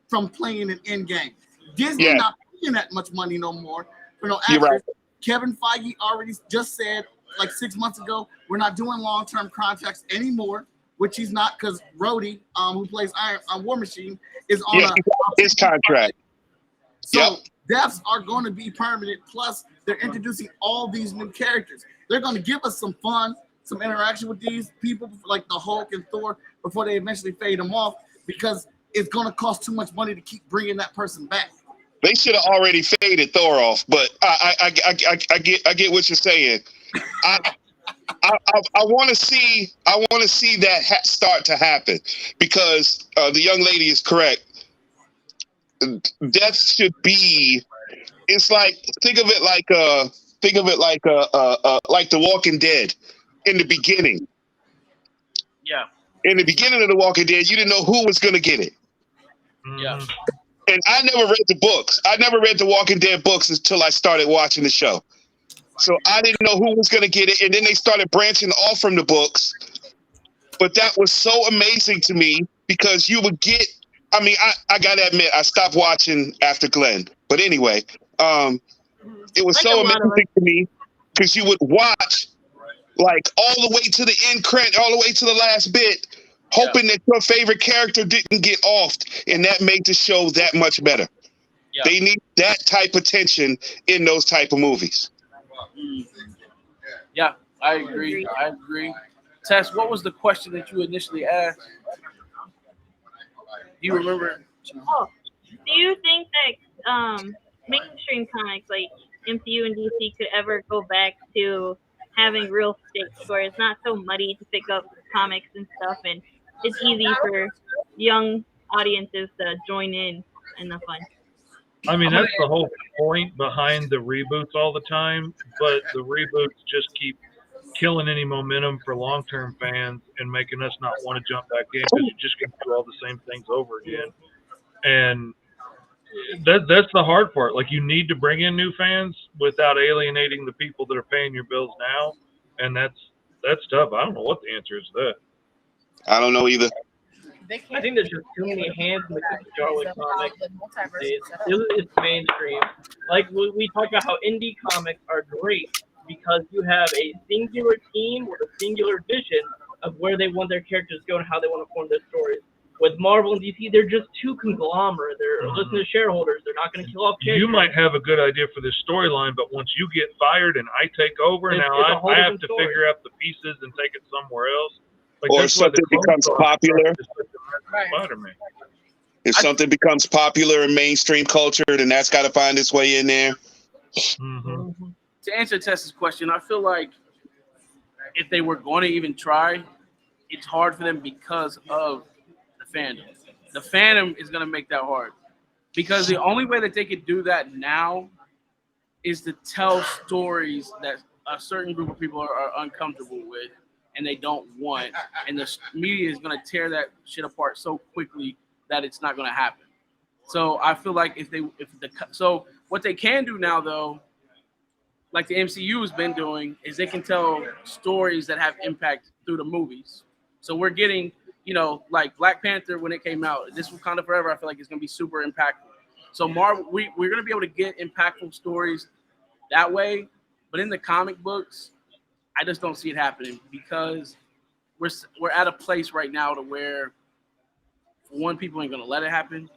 from playing an Endgame. Disney not paying that much money no more for no actors. Right. Kevin Feige already just said like 6 months ago, we're not doing long-term contracts anymore. which he's not because Rhodey, who plays War Machine, is on his contract. So deaths are going to be permanent. Plus, they're introducing all these new characters. They're going to give us some fun, some interaction with these people like the Hulk and Thor before they eventually fade them off because it's going to cost too much money to keep bringing that person back. They should have already faded Thor off, but I get what you're saying. I want to see that start to happen because the young lady is correct. Death should be. It's like think of it like The Walking Dead in the beginning. Yeah. In the beginning of The Walking Dead, you didn't know who was going to get it. Yeah. And I never read the books. I never read the Walking Dead books until I started watching the show. So I didn't know who was going to get it. And then they started branching off from the books. But that was so amazing to me because you would get, I mean, I got to admit, I stopped watching after Glenn. But anyway, it was so amazing to me because you would watch like all the way to the end credit, all the way to the last bit, hoping that your favorite character didn't get offed, and that made the show that much better. Yeah. They need that type of tension in those type of movies. Yeah, I agree. Tess, what was the question that you initially asked? Do you remember? Oh, do you think that mainstream comics like MCU and DC could ever go back to having real stakes where it's not so muddy to pick up comics and stuff and it's easy for young audiences to join in the fun? I mean, that's the whole point behind the reboots all the time, but the reboots just keep killing any momentum for long-term fans and making us not want to jump back in because you just can do all the same things over again. And that's the hard part. Like, you need to bring in new fans without alienating the people that are paying your bills now, and that's tough. I don't know what the answer is to that. I don't know either. I think there's just too many hands in the cookie jar with comics. It's mainstream. Like we talked about how indie comics are great because you have a singular team with a singular vision of where they want their characters to go and how they want to form their stories. With Marvel and DC, they're just too conglomerate. They're listening to shareholders. They're not going to kill off characters. You might have a good idea for this storyline, but once you get fired and I take over, now I have to figure out the pieces and take it somewhere else. Like, or if something becomes popular. If something becomes popular in mainstream culture, then that's got to find its way in there. Mm-hmm. To answer Tessa's question, I feel like if they were going to even try, it's hard for them because of the fandom. The fandom is going to make that hard because the only way that they could do that now is to tell stories that a certain group of people are uncomfortable with and they don't want, and the media is going to tear that shit apart so quickly that it's not going to happen. So I feel like so what they can do now though, like the MCU has been doing, is they can tell stories that have impact through the movies. So we're getting, like Black Panther when it came out, this Wakanda Forever, I feel like it's going to be super impactful. So Marvel, we're going to be able to get impactful stories that way, but in the comic books, I just don't see it happening because we're at a place right now to where, for one, people ain't going to let it happen.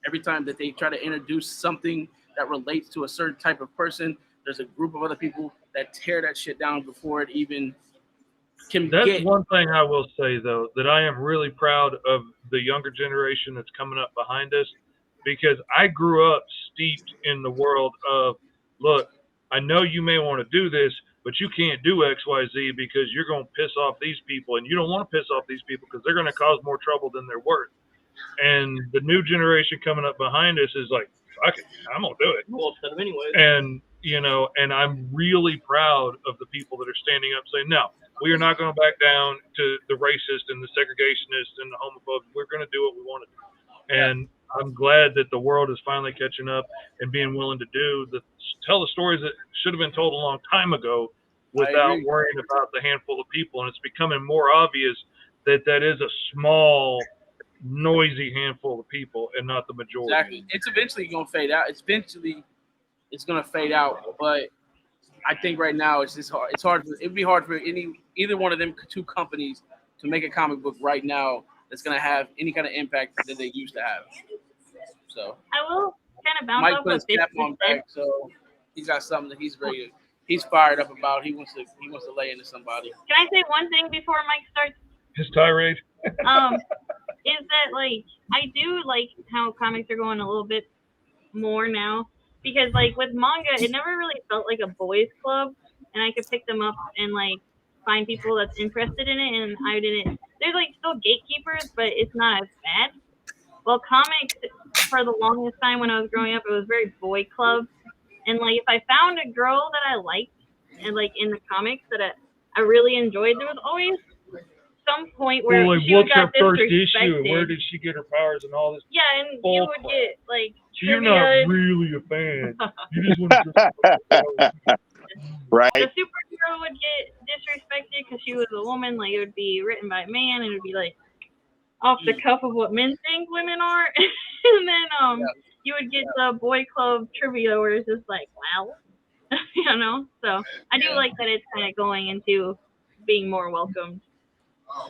Every time that they try to introduce something that relates to a certain type of person, there's a group of other people that tear that shit down before it even can That's one thing I will say, though, that I am really proud of the younger generation that's coming up behind us, because I grew up steeped in the world of, look, I know you may want to do this, but you can't do X, Y, Z because you're going to piss off these people, and you don't want to piss off these people because they're going to cause more trouble than they're worth. And the new generation coming up behind us is like, fuck it, I'm going to do it. We'll upset them anyways. And, and I'm really proud of the people that are standing up saying, no, we are not going to back down to the racist and the segregationists and the homophobes. We're going to do what we want to do. And I'm glad that the world is finally catching up and being willing to tell the stories that should have been told a long time ago without worrying about the handful of people. And it's becoming more obvious that is a small, noisy handful of people and not the majority. Exactly. It's eventually going to fade out. It's going to fade out. But I think right now it's just hard. It'd be hard for either one of them two companies to make a comic book right now that's gonna have any kind of impact that they used to have. So I will kind of bounce Mike off put what his Fitz cap just on said. back, so he's got something that he's ready. He's fired up about. He wants to lay into somebody. Can I say one thing before Mike starts? His tirade. Is that like I do like how comics are going a little bit more now because like with manga, it never really felt like a boys' club, and I could pick them up and like find people that's interested in it, and I didn't. There's like still gatekeepers, but it's not as bad. Well, comics for the longest time when I was growing up, it was very boy club, and like if I found a girl that I liked and like in the comics that I really enjoyed, there was always some point where Well, like, she what's got her first issue? disrespected. Where did she get her powers and all this? Yeah, and you bull would crap. get like So you're not trivia. really a fan. You just want to. Right? The superhero would get disrespected because she was a woman. Like it would be written by a man, and it would be like off the cuff of what men think women are. And then you would get the boy club trivia where it's just like, wow, you know. So I do like that it's kind of going into being more welcomed. All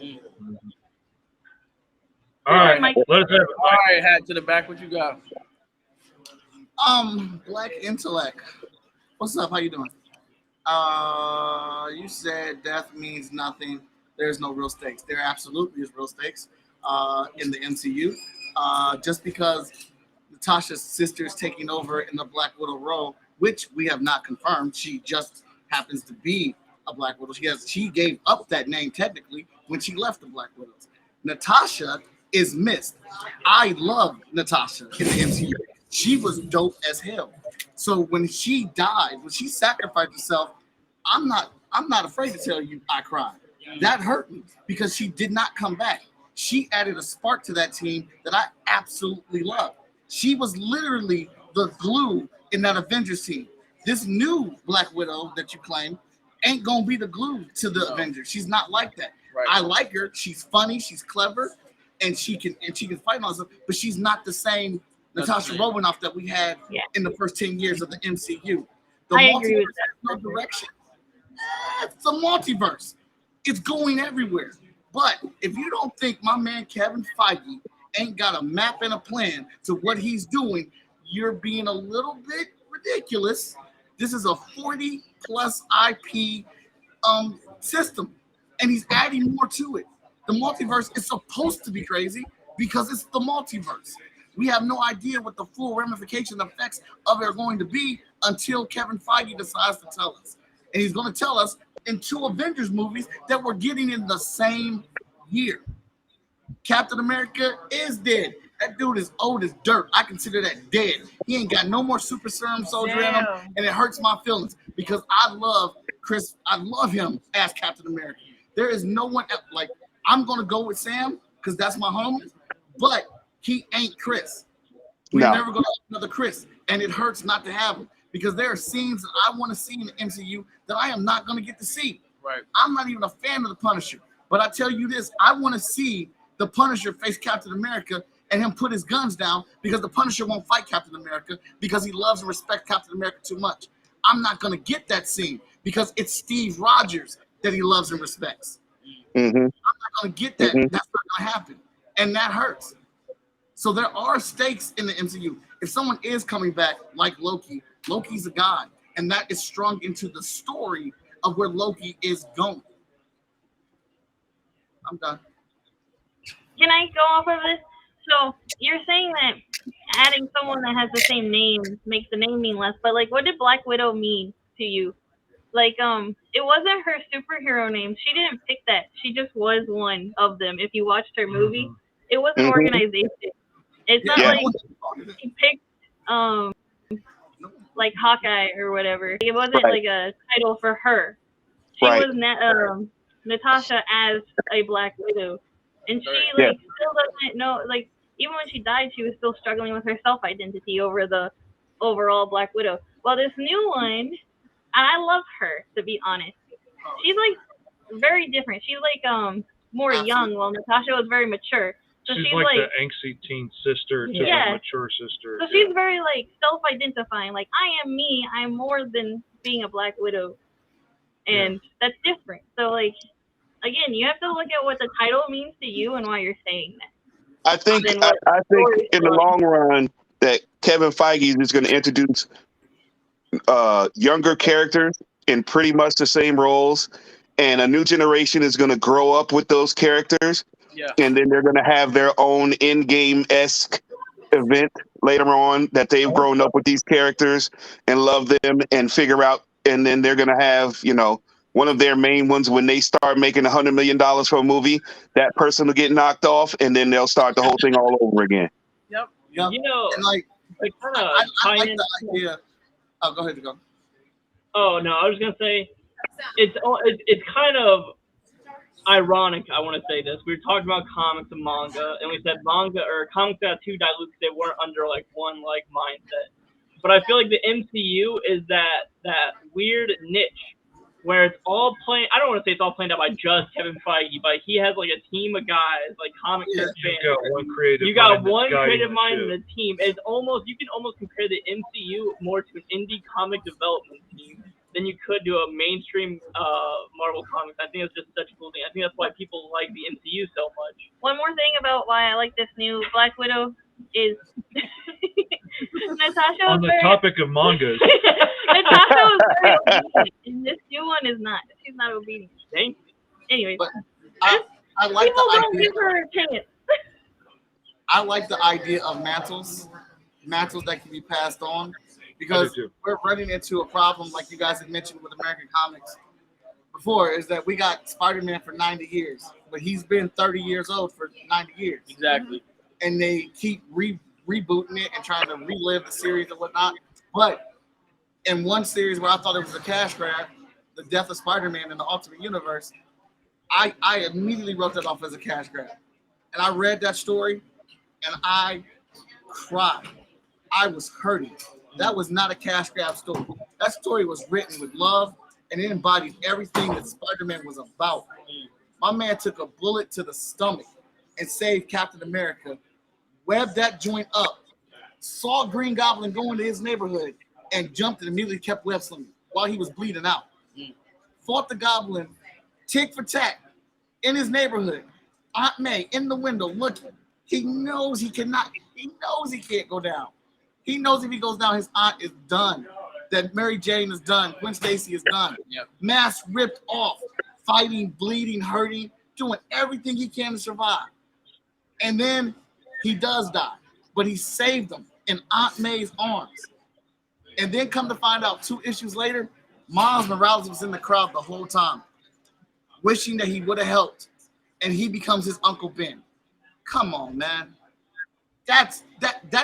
right, Mike. let us have it. All right, hat to the back. What you got? Black Intellect. What's up? How you doing? You said death means nothing. There's no real stakes. There absolutely is real stakes in the MCU. Just because Natasha's sister is taking over in the Black Widow role, which we have not confirmed. She just happens to be a Black Widow. She gave up that name technically when she left the Black Widows. Natasha is missed. I love Natasha in the MCU. She was dope as hell. So when she died, when she sacrificed herself, I'm not afraid to tell you I cried. That hurt me because she did not come back. She added a spark to that team that I absolutely love. She was literally the glue in that Avengers team. This new Black Widow that you claim ain't gonna be the glue to the Avengers. She's not like that. Right. I like her. She's funny. She's clever, and she can fight on stuff. But she's not the same Natasha Romanoff that we had in the first 10 years of the MCU. The I multiverse agree with has no direction. It's a multiverse. It's going everywhere. But if you don't think my man Kevin Feige ain't got a map and a plan to what he's doing, you're being a little bit ridiculous. This is a 40+ IP system, and he's adding more to it. The multiverse is supposed to be crazy because it's the multiverse. We have no idea what the full ramification effects of it are going to be until Kevin Feige decides to tell us. And he's going to tell us in 2 Avengers movies that we're getting in the same year. Captain America is dead. That dude is old as dirt. I consider that dead. He ain't got no more super serum soldier in him, and it hurts my feelings because I love Chris. I love him as Captain America. There is no one else. Like, I'm going to go with Sam because that's my homie, but he ain't Chris. We're never going to have another Chris, and it hurts not to have him because there are scenes that I want to see in the MCU that I am not going to get to see. Right. I'm not even a fan of the Punisher, but I tell you this, I want to see the Punisher face Captain America and him put his guns down because the Punisher won't fight Captain America because he loves and respects Captain America too much. I'm not going to get that scene because it's Steve Rogers that he loves and respects. Mm-hmm. I'm not going to get that. Mm-hmm. That's not going to happen. And that hurts. So there are stakes in the MCU. If someone is coming back like Loki, Loki's a god. And that is strung into the story of where Loki is going. I'm done. Can I go off of this? So you're saying that adding someone that has the same name makes the name mean less, but like, what did Black Widow mean to you? Like, it wasn't her superhero name. She didn't pick that. She just was one of them. If you watched her movie, it was an organization. It's not like she picked like Hawkeye or whatever. It wasn't like a title for her. She was Natasha as a Black Widow, and she like still doesn't know. Like, even when she died, she was still struggling with her self identity over the overall Black Widow. Well, this new one, and I love her, to be honest. She's like very different. She's like more young, while Natasha was very mature. So she's like the angsty teen sister to the mature sister. So she's very like self-identifying. Like, I am me. I'm more than being a Black Widow, and that's different. So like, again, you have to look at what the title means to you and why you're saying that. I think Then I, what I think story is in the telling. long run that Kevin Feige is going to introduce younger characters in pretty much the same roles, and a new generation is going to grow up with those characters, Yeah. and then they're going to have their own in-game esque event later on that they've grown up with these characters and love them and figure out, and then they're going to have one of their main ones when they start making $100 million for a movie. That person will get knocked off, and then they'll start the whole thing all over again. Yep. Yep. You know, And like, kind I of like the idea. Oh, go ahead, go. Oh no, I was gonna say it's kind of ironic. I want to say this. We were talking about comics and manga, and we said manga or comics got too dilute. They weren't under like one like mindset. But I feel like the MCU is that weird niche where it's all playing. I don't want to say it's all planned out by just Kevin Feige, but he has like a team of guys, like comic book fans. You got one creative. You got mind one that's guiding creative mind in the ship. the team. It's almost, you can almost compare the MCU more to an indie comic development team than you could to a mainstream Marvel Comics. I think it's just such a cool thing. I think that's why people like the MCU so much. One more thing about why I like this new Black Widow is Natasha On was the very, topic of mangas, Natasha was very obedient, and this new one is not. She's not obedient. Thank you. Anyways, But I like people the don't idea. give her a chance. I like the idea of mantles that can be passed on, because I do too. we're running into a problem like you guys had mentioned with American comics before, is that we got Spider-Man for 90 years, but he's been 30 years old for 90 years. Exactly. And they keep rebooting it and trying to relive the series and whatnot. But in one series where I thought it was a cash grab, the death of Spider-Man in the Ultimate Universe, I immediately wrote that off as a cash grab. And I read that story and I cried. I was hurting. That was not a cash grab story. That story was written with love and it embodied everything that Spider-Man was about. My man took a bullet to the stomach and saved Captain America, webbed that joint up, saw Green Goblin go into his neighborhood, and jumped and immediately kept web slinging while he was bleeding out. Fought the Goblin tick for tack in his neighborhood. Aunt May in the window looking. He knows he cannot. He knows he can't go down. He knows if he goes down, his aunt is done. That Mary Jane is done. Gwen Stacy is done. Yep. Mask ripped off, fighting, bleeding, hurting, doing everything he can to survive. And then he does die, but he saved them in Aunt May's arms. And then come to find out 2 issues later, Miles Morales was in the crowd the whole time, wishing that he would have helped. And he becomes his Uncle Ben. Come on, man. That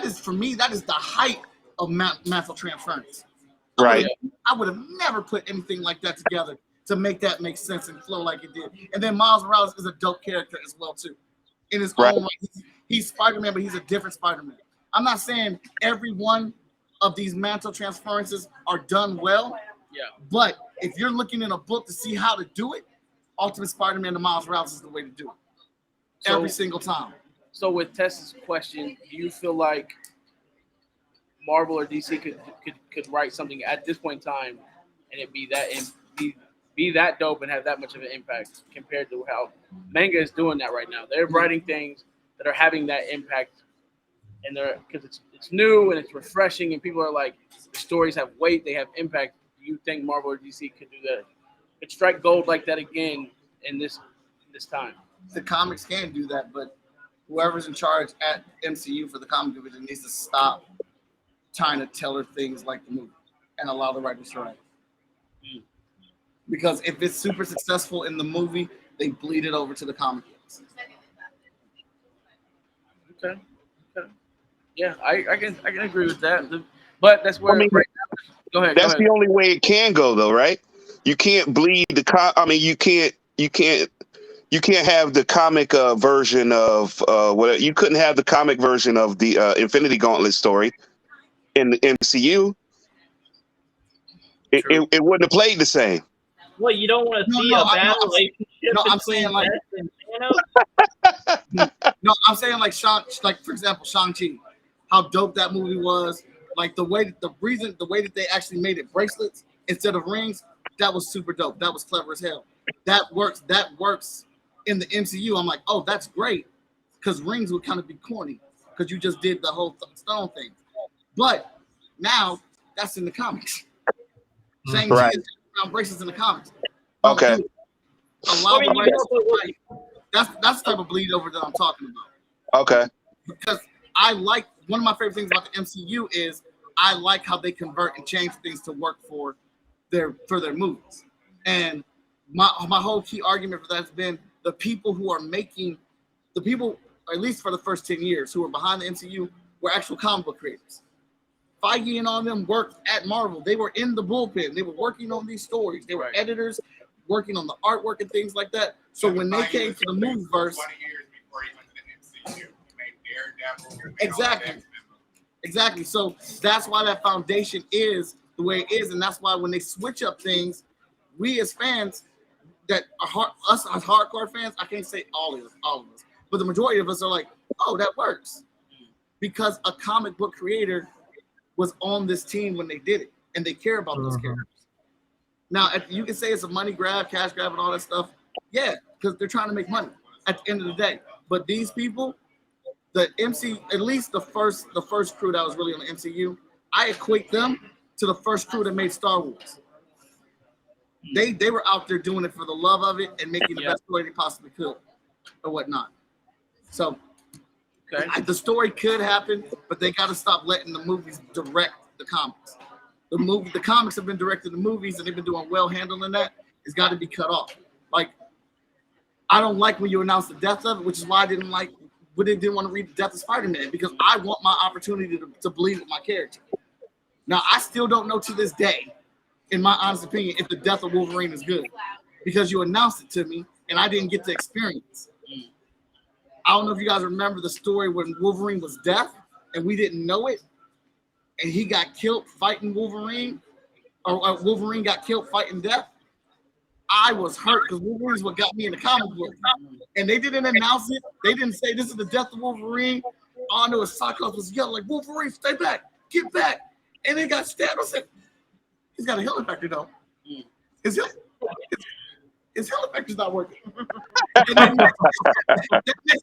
is, for me, that is the height of mantle transference. Right. I would have never put anything like that together to make that make sense and flow like it did. And then Miles Morales is a dope character as well, too. In his own right. He's Spider-Man, but he's a different Spider-Man. I'm not saying every one of these mantle transferences are done well. Yeah. But if you're looking in a book to see how to do it, Ultimate Spider-Man to Miles Morales is the way to do it. Every single time. So with Tessa's question, do you feel like Marvel or DC could write something at this point in time and it be that dope and have that much of an impact compared to how Manga is doing that right now? They're writing things that are having that impact, and they're, because it's new and it's refreshing, and people are like, the stories have weight, they have impact. Do you think Marvel or DC could do that? Could strike gold like that again in this time? The comics can do that, but whoever's in charge at MCU for the comic division needs to stop trying to tailor things like the movie and allow the writers to write. Because if it's super successful in the movie, they bleed it over to the comic books. Okay. Yeah, I can agree with that. But that's where. I mean, right now, go ahead. That's the only way it can go, though, right? You can't bleed the I mean, you can't have the comic version of what you couldn't have the comic version of the Infinity Gauntlet story in the MCU. It wouldn't have played the same. Well, you don't want to see a bad relationship I'm between saying like, Tess and Thanos. no, I'm saying like for example, Shang-Chi, how dope that movie was. Like the way that they actually made it bracelets instead of rings, that was super dope. That was clever as hell. that works. That works in the MCU. I'm like, oh, that's great, because rings would kind of be corny because you just did the whole stone thing. But now that's in the comics. Shang-Chi Right. is around braces in the comics. Okay. Allow I mean, the you writers know, to write. That's the type of bleed over that I'm talking about. Okay. Because I like, one of my favorite things about the MCU is I like how they convert and change things to work for their movies. And my whole key argument for that has been the people who are making, the people, at least for the first 10 years, who were behind the MCU were actual comic book creators. Feige and all of them worked at Marvel. They were in the bullpen. They were working on these stories. They were editors, working on the artwork and things like that. So when they came to the movieverse, exactly. So that's why that foundation is the way it is, and that's why when they switch up things, we as fans that are us as hardcore fans, I can't say all of us, but the majority of us are like, oh, that works, because a comic book creator was on this team when they did it, and they care about those characters. Now, you can say it's a money grab, cash grab, and all that stuff. Yeah, because they're trying to make money at the end of the day. But these people, the at least the first crew that was really on the MCU, I equate them to the first crew that made Star Wars. They were out there doing it for the love of it and making the best story they possibly could, or whatnot. So, the story could happen, but they got to stop letting the movies direct the comics. The comics have been directing the movies, and they've been doing well handling that. It's got to be cut off. Like, I don't like when you announce the death of it, which is why I didn't want to read the death of Spider-Man, because I want my opportunity to believe with my character. Now, I still don't know to this day, in my honest opinion, if the death of Wolverine is good, because you announced it to me and I didn't get to experience. I don't know if you guys remember the story when Wolverine was deaf and we didn't know it, and he got killed fighting Wolverine, or Wolverine got killed fighting death. I was hurt because Wolverine's what got me in the comic book, and they didn't announce it. They didn't say this is the death of Wolverine. All I know is Cyclops was yelling like, "Wolverine, stay back, get back!" And they got stabbed. I said, "He's got a healing factor though. His healing factor's not working." And then next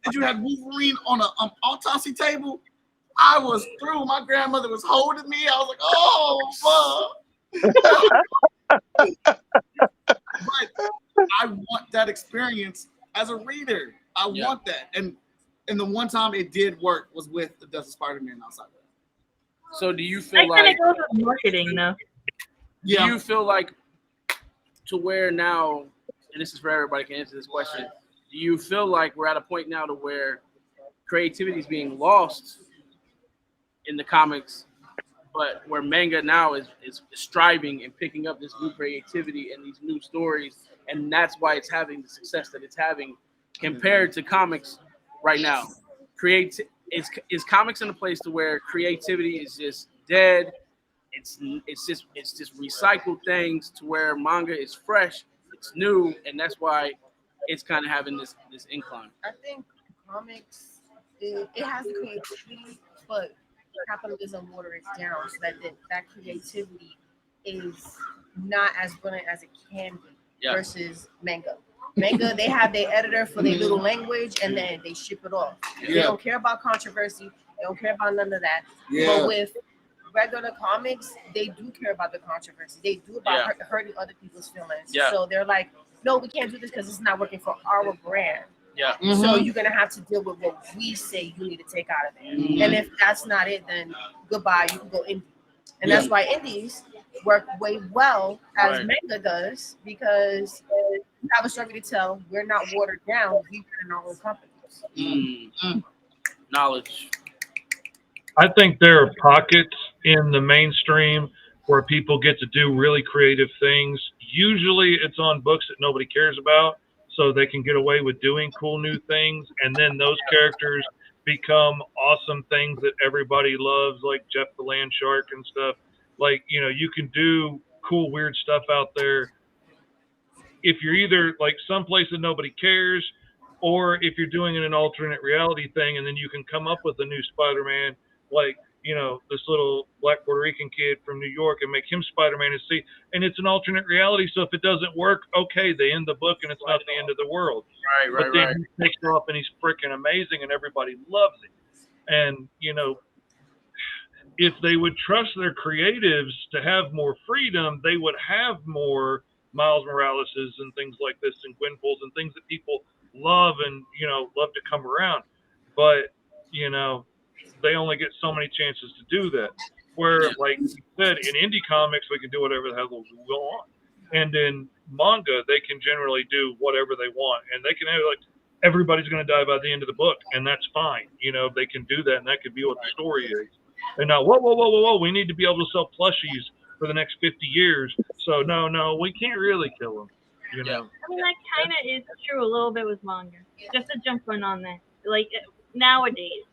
that you had Wolverine on an autopsy table, I was through. My grandmother was holding me. I was like, "Oh, fuck." But I want that experience as a reader. I want that. And the one time it did work was with the Death of Spider-Man outside of that. So do you feel That like kind of goes with marketing, though. do you feel like to where now, and this is for everybody can answer this question, do you feel like we're at a point now to where creativity is being lost in the comics, but where manga now is striving and picking up this new creativity and these new stories, and that's why it's having the success that it's having compared to comics right now? Is comics in a place to where creativity is just dead? It's just recycled things, to where manga is fresh, it's new, and that's why it's kind of having this incline. I think comics, it has the creativity, but capitalism water it down so that creativity is not as brilliant as it can be versus manga. Manga, they have their editor for their little language, and then they ship it off. They don't care about controversy. They don't care about none of that. But with regular comics, they do care about the controversy. They do about hurting other people's feelings. So they're like, no, we can't do this because it's not working for our brand. So you're gonna have to deal with what we say you need to take out of it. And if that's not it, then goodbye. You can go indie. And that's why indies work way well as manga does, because we have a story to tell. We're not watered down. We run our own companies. Knowledge. I think there are pockets in the mainstream where people get to do really creative things. Usually it's on books that nobody cares about, so they can get away with doing cool new things, and then those characters become awesome things that everybody loves, like Jeff the Land Shark and stuff. Like, you know, you can do cool, weird stuff out there if you're either like someplace that nobody cares, or if you're doing an alternate reality thing, and then you can come up with a new Spider-Man. Like, this little black Puerto Rican kid from New York and make him Spider-Man and it's an alternate reality. So if it doesn't work, okay, they end the book and it's not the end of the world. But then he takes off and he's freaking amazing and everybody loves it. And, if they would trust their creatives to have more freedom, they would have more Miles Moraleses and things like this and Gwenpools and things that people love and, love to come around. But, they only get so many chances to do that. Where, like you said, in indie comics, we can do whatever the hell we want. And in manga, they can generally do whatever they want. And they can have, everybody's going to die by the end of the book, and that's fine. They can do that, and that could be what the story is. And now, whoa, we need to be able to sell plushies for the next 50 years. So, no, we can't really kill them, I mean, that kind of is true a little bit with manga. Just to jump in on that. Nowadays.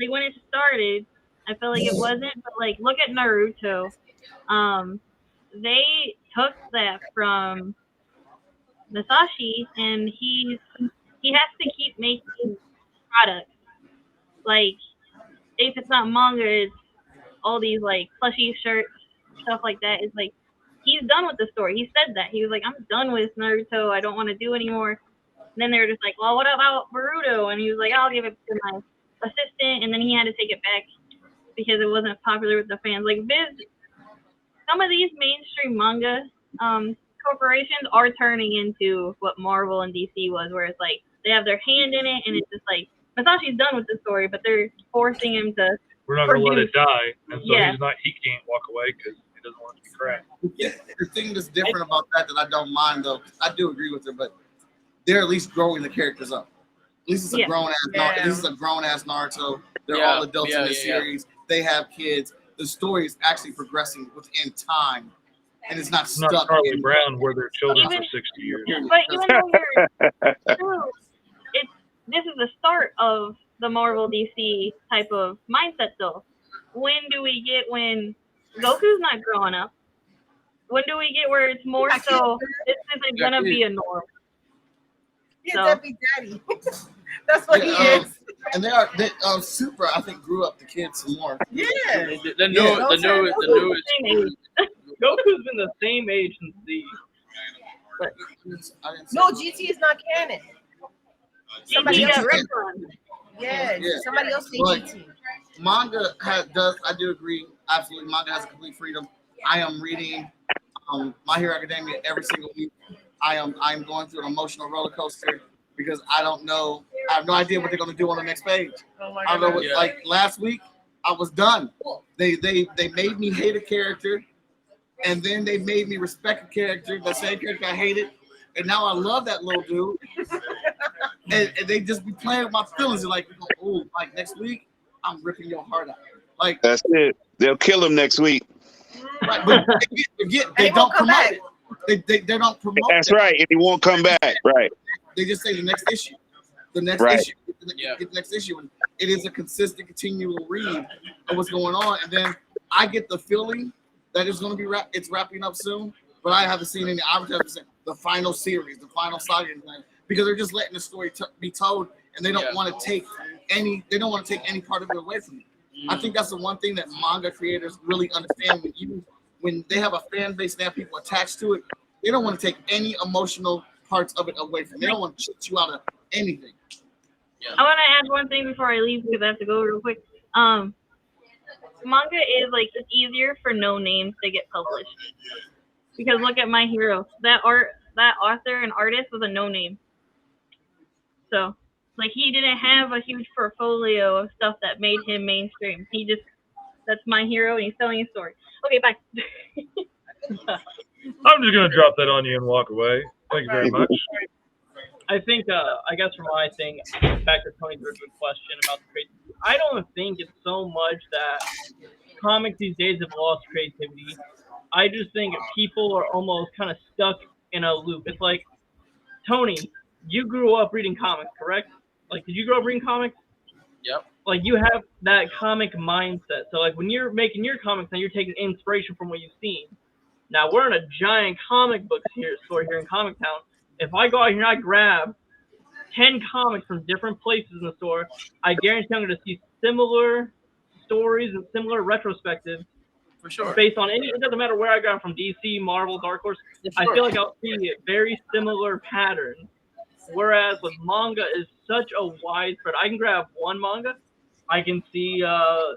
When it started, I feel like it wasn't, but look at Naruto. They took that from Masashi, and he has to keep making products. If it's not manga, it's all these plushie shirts, stuff like that. It's he's done with the story. He said that he was I'm done with Naruto. I don't want to do anymore. And then they were just well, what about Boruto? And he was I'll give it to my assistant, and then he had to take it back because it wasn't popular with the fans. Some of these mainstream manga corporations are turning into what Marvel and DC was, where it's they have their hand in it, and it's just Masashi's done with the story, but they're forcing him to. We're not going to let it die, and so he can't walk away because he doesn't want it to be crap. The thing that's different about that I don't mind, though, I do agree with her, but they're at least growing the characters up. At least it's a grown ass Naruto. They're all adults in this series. They have kids. The story is actually progressing within time, and it's not stuck. Not Charlie Brown, where they're children for 60 years. But even though you're this is the start of the Marvel DC type of mindset, though. When do we get when Goku's not growing up? When do we get where it's more so this isn't gonna be a norm? Yeah, so. Daddy. That's what he is. And they Super, I think, grew up the kids some more. Yeah. The newest. Goku's been the same age since Z. No, GT is not canon. Somebody else. Somebody else did GT. Manga does. I do agree. Absolutely, manga has complete freedom. I am reading My Hero Academia every single week. I'm going through an emotional roller coaster because I don't know. I have no idea what they're going to do on the next page. Oh my I don't know what, last week, I was done. They made me hate a character, and then they made me respect a character, the same character I hated, and now I love that little dude. and they just be playing with my feelings. They're next week, I'm ripping your heart out. That's it. They'll kill him next week. Right, but they don't promote it. They don't promote it. That's right. And he won't come back. Right. They just say the next issue. The next issue. Get the next issue. And it is a consistent, continual read of what's going on. And then I get the feeling that it's going to be it's wrapping up soon. But I haven't seen any advertisements. The final series, the final saga, because they're just letting the story be told, and they don't want to take any. They don't want to take any part of it away from you. I think that's the one thing that manga creators really understand. When they have a fan base, they have people attached to it. They don't want to take any emotional parts of it away from you. They don't want to shit you out of anything. Yeah. I want to add one thing before I leave because I have to go real quick. Manga is it's easier for no names to get published. Because look at My Hero. That author and artist was a no name. So he didn't have a huge portfolio of stuff that made him mainstream. That's My Hero and he's telling a story. Okay, bye. I'm just gonna drop that on you and walk away. Thank you very much. I think, I guess for my thing, back to Tony's good question about the creativity, I don't think it's so much that comics these days have lost creativity. I just think people are almost kind of stuck in a loop. It's like, Tony, you grew up reading comics, correct? Did you grow up reading comics? Yep. You have that comic mindset. So, when you're making your comics, now you're taking inspiration from what you've seen. Now, we're in a giant comic book store here in Comic Town. If I go out here and I grab 10 comics from different places in the store, I guarantee I'm going to see similar stories and similar retrospectives For sure. based on any. It doesn't matter where I got from DC, Marvel, Dark Horse. Yeah, I sure. feel like I'll see very similar patterns. Whereas with manga is such a widespread. I can grab one manga. I can see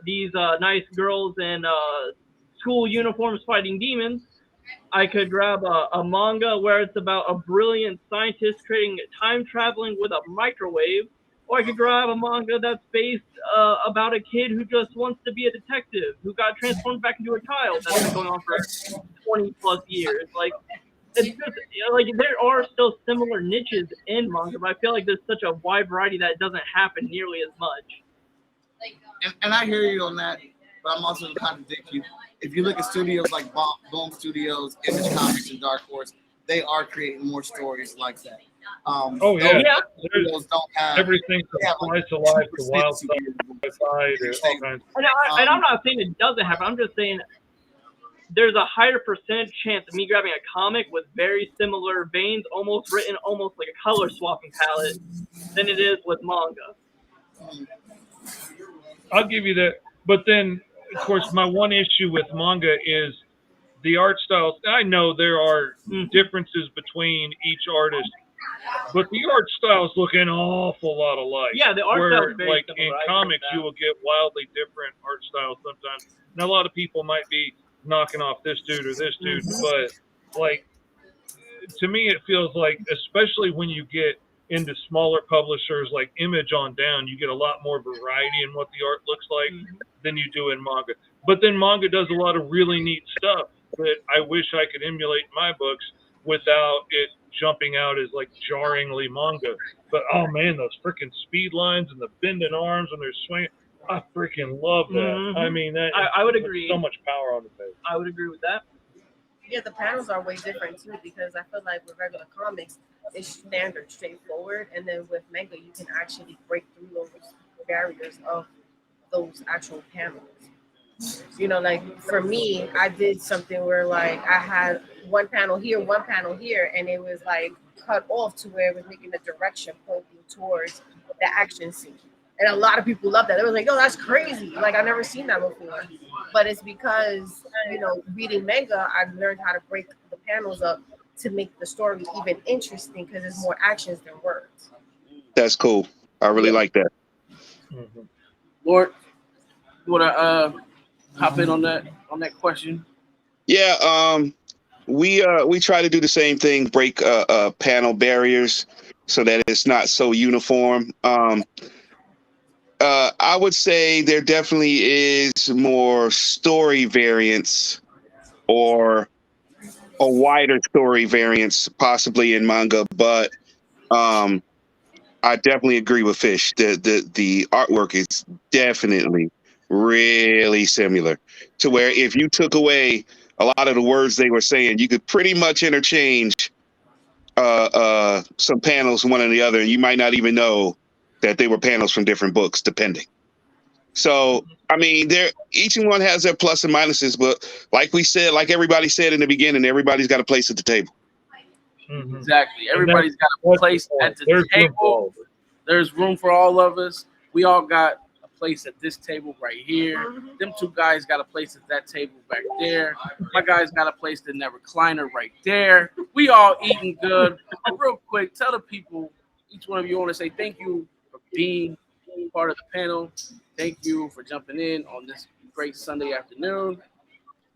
these nice girls in school uniforms fighting demons. I could grab a manga where it's about a brilliant scientist creating time traveling with a microwave. Or I could grab a manga that's based about a kid who just wants to be a detective, who got transformed back into a child. That's been going on for 20 plus years. Like, it's just, like, there are still similar niches in manga, but I feel like there's such a wide variety that it doesn't happen nearly as much. And I hear you on that, but I'm also going to contradict you. If you look at studios like Boom Studios, Image Comics, and Dark Horse, they are creating more stories like that. Oh yeah, Yeah. Studios don't have everything from yeah, slice of life to 2% wild superhero sci-fi to all kinds. And I'm not saying it doesn't happen. I'm just saying there's a higher percentage chance of me grabbing a comic with very similar veins, almost written almost like a color swapping palette, than it is with manga. I'll give you that. But then, of course, my one issue with manga is the art styles. I know there are differences between each artist, but the art styles look an awful lot alike. Yeah, the art where, style is very like similar. in I agree comics, with you that. will get wildly different art styles sometimes. Now, a lot of people might be knocking off this dude or this dude, but like to me, it feels like, especially when you get into smaller publishers like Image on down, you get a lot more variety in what the art looks like than you do in manga. But then manga does a lot of really neat stuff that I wish I could emulate in my books without it jumping out as like jarringly manga. But oh man, those freaking speed lines and the bending arms when they're swinging, I freaking love that. I mean, that I would puts agree. so much power on the page. I would agree with that. Yeah, the panels are way different too because I feel like with regular comics, it's standard, straightforward, and then with manga, you can actually break through those barriers of those actual panels. You know, like for me, I did something where like I had one panel here, and it was like cut off to where it was making the direction pointing towards the action scene. And a lot of people love that. They were like, "Oh, that's crazy! Like I never seen that before." But it's because reading manga, I've learned how to break the panels up to make the story even interesting because there's more actions than words. That's cool. I really like that. Lord, you wanna hop in on that question? Yeah, we try to do the same thing, break panel barriers so that it's not so uniform. I would say there definitely is more story variance or a wider story variance possibly in manga, but I definitely agree with Fish. The artwork is definitely really similar to where if you took away a lot of the words they were saying, you could pretty much interchange some panels one and the other, and you might not even know that they were panels from different books, depending. So, I mean, each one has their plus and minuses, but like we said, like everybody said in the beginning, everybody's got a place at the table. Exactly. Everybody's got a place at the table. There's room for all of us. We all got a place at this table right here. Them two guys got a place at that table back there. My guys got a place in that recliner right there. We all eating good. Real quick, tell the people, each one of you want to say thank you for being part of the panel. Thank you for jumping in on this great Sunday afternoon.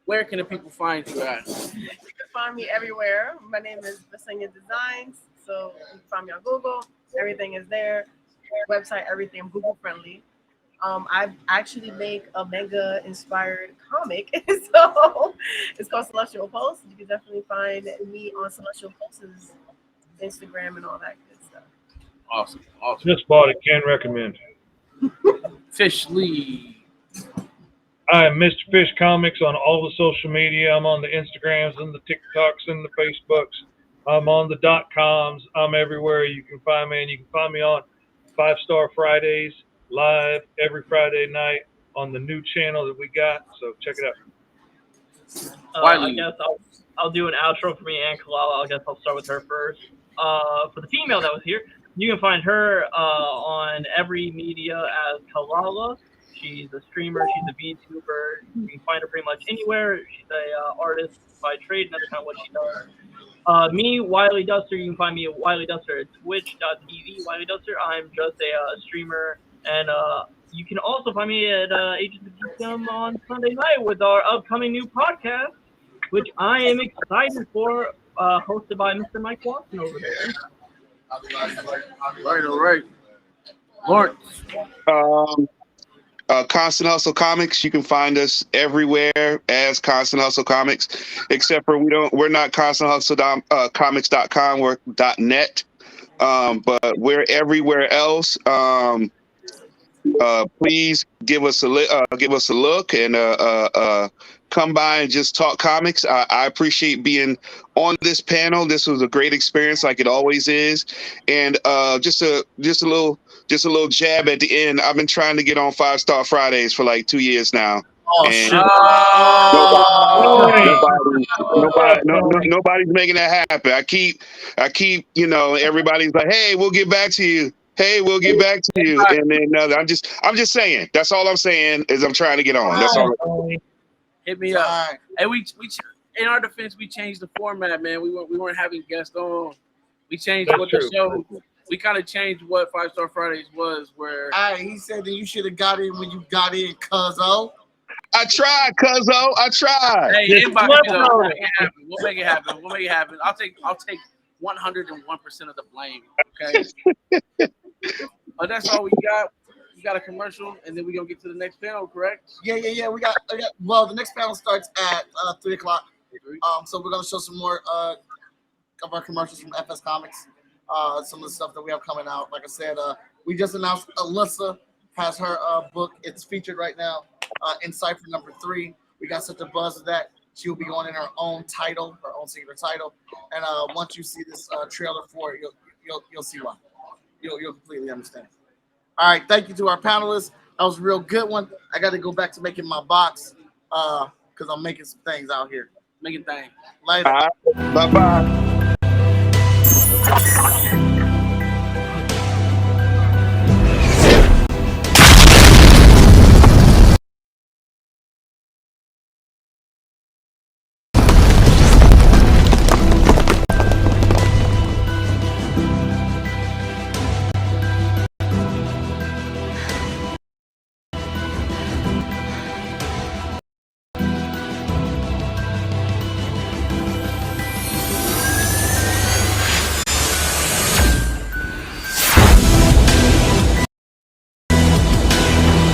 Where can the people find you at? You can find me everywhere. My name is Basenya Designs, so you can find me on Google. Everything is there. Website, everything. I'm Google friendly. I actually make a manga inspired comic, so it's called Celestial Pulse. You can definitely find me on Celestial Pulse's Instagram and all that good stuff. Awesome. Just bought it. Can recommend. Fish Lee. I am Mr. Fish Comics on all the social media. I'm on the Instagrams and the TikToks and the Facebooks. I'm on the .coms. I'm everywhere you can find me. And you can find me on 5 Star Fridays live every Friday night on the new channel that we got. So check it out. I guess I'll do an outro for me and Kalala. I guess I'll start with her first. For the female that was here, you can find her on every media as Kalala. She's a streamer. She's a VTuber. You can find her pretty much anywhere. She's a artist by trade, and that's kind of what she does. Me, Wiley Duster. You can find me at Wiley Duster at twitch.tv. Wiley Duster. I'm just a streamer, and you can also find me at Agents of Geekdom on Sunday night with our upcoming new podcast, which I am excited for, hosted by Mr. Mike Watson over there. All right. Lawrence. Constant Hustle Comics. You can find us everywhere as Constant Hustle Comics, except for we're not Constant Hustle Comics.com, we're .net. But we're everywhere else. Please give us a look and come by and just talk comics. I appreciate being on this panel. This was a great experience, like it always is. And just a little jab at the end. I've been trying to get on 5 Star Fridays for like 2 years now. Oh, And shit. nobody's making that happen. I keep, everybody's like, hey, we'll get back to you. Hey, we'll get back to you. And then I'm just saying. That's all I'm saying is I'm trying to get on. That's all. Hit me up. And we in our defense, we changed the format, man. We weren't having guests on. We changed That's what true. the show. We kind of changed what 5 Star Fridays was. Where He said that you should have got in when you got in, cuzzo. I tried, cuzzo. I tried. hey, inbox flip me though. mode. We'll make it happen. I'll take 101% of the blame. Okay. But that's all we got. We got a commercial, and then we're gonna get to the next panel, correct? Yeah. We got. Well, the next panel starts at 3:00. So we're gonna show some more of our commercials from FS Comics. Some of the stuff that we have coming out. Like I said, we just announced Alyssa has her book. It's featured right now in Cypher number 3. We got such a buzz of that. She will be going in her own title, her own singular title. And once you see this trailer for it, you'll see why. You'll completely understand. All right, thank you to our panelists. That was a real good one. I got to go back to making my box because I'm making some things out here. Making things. Later. Bye-bye.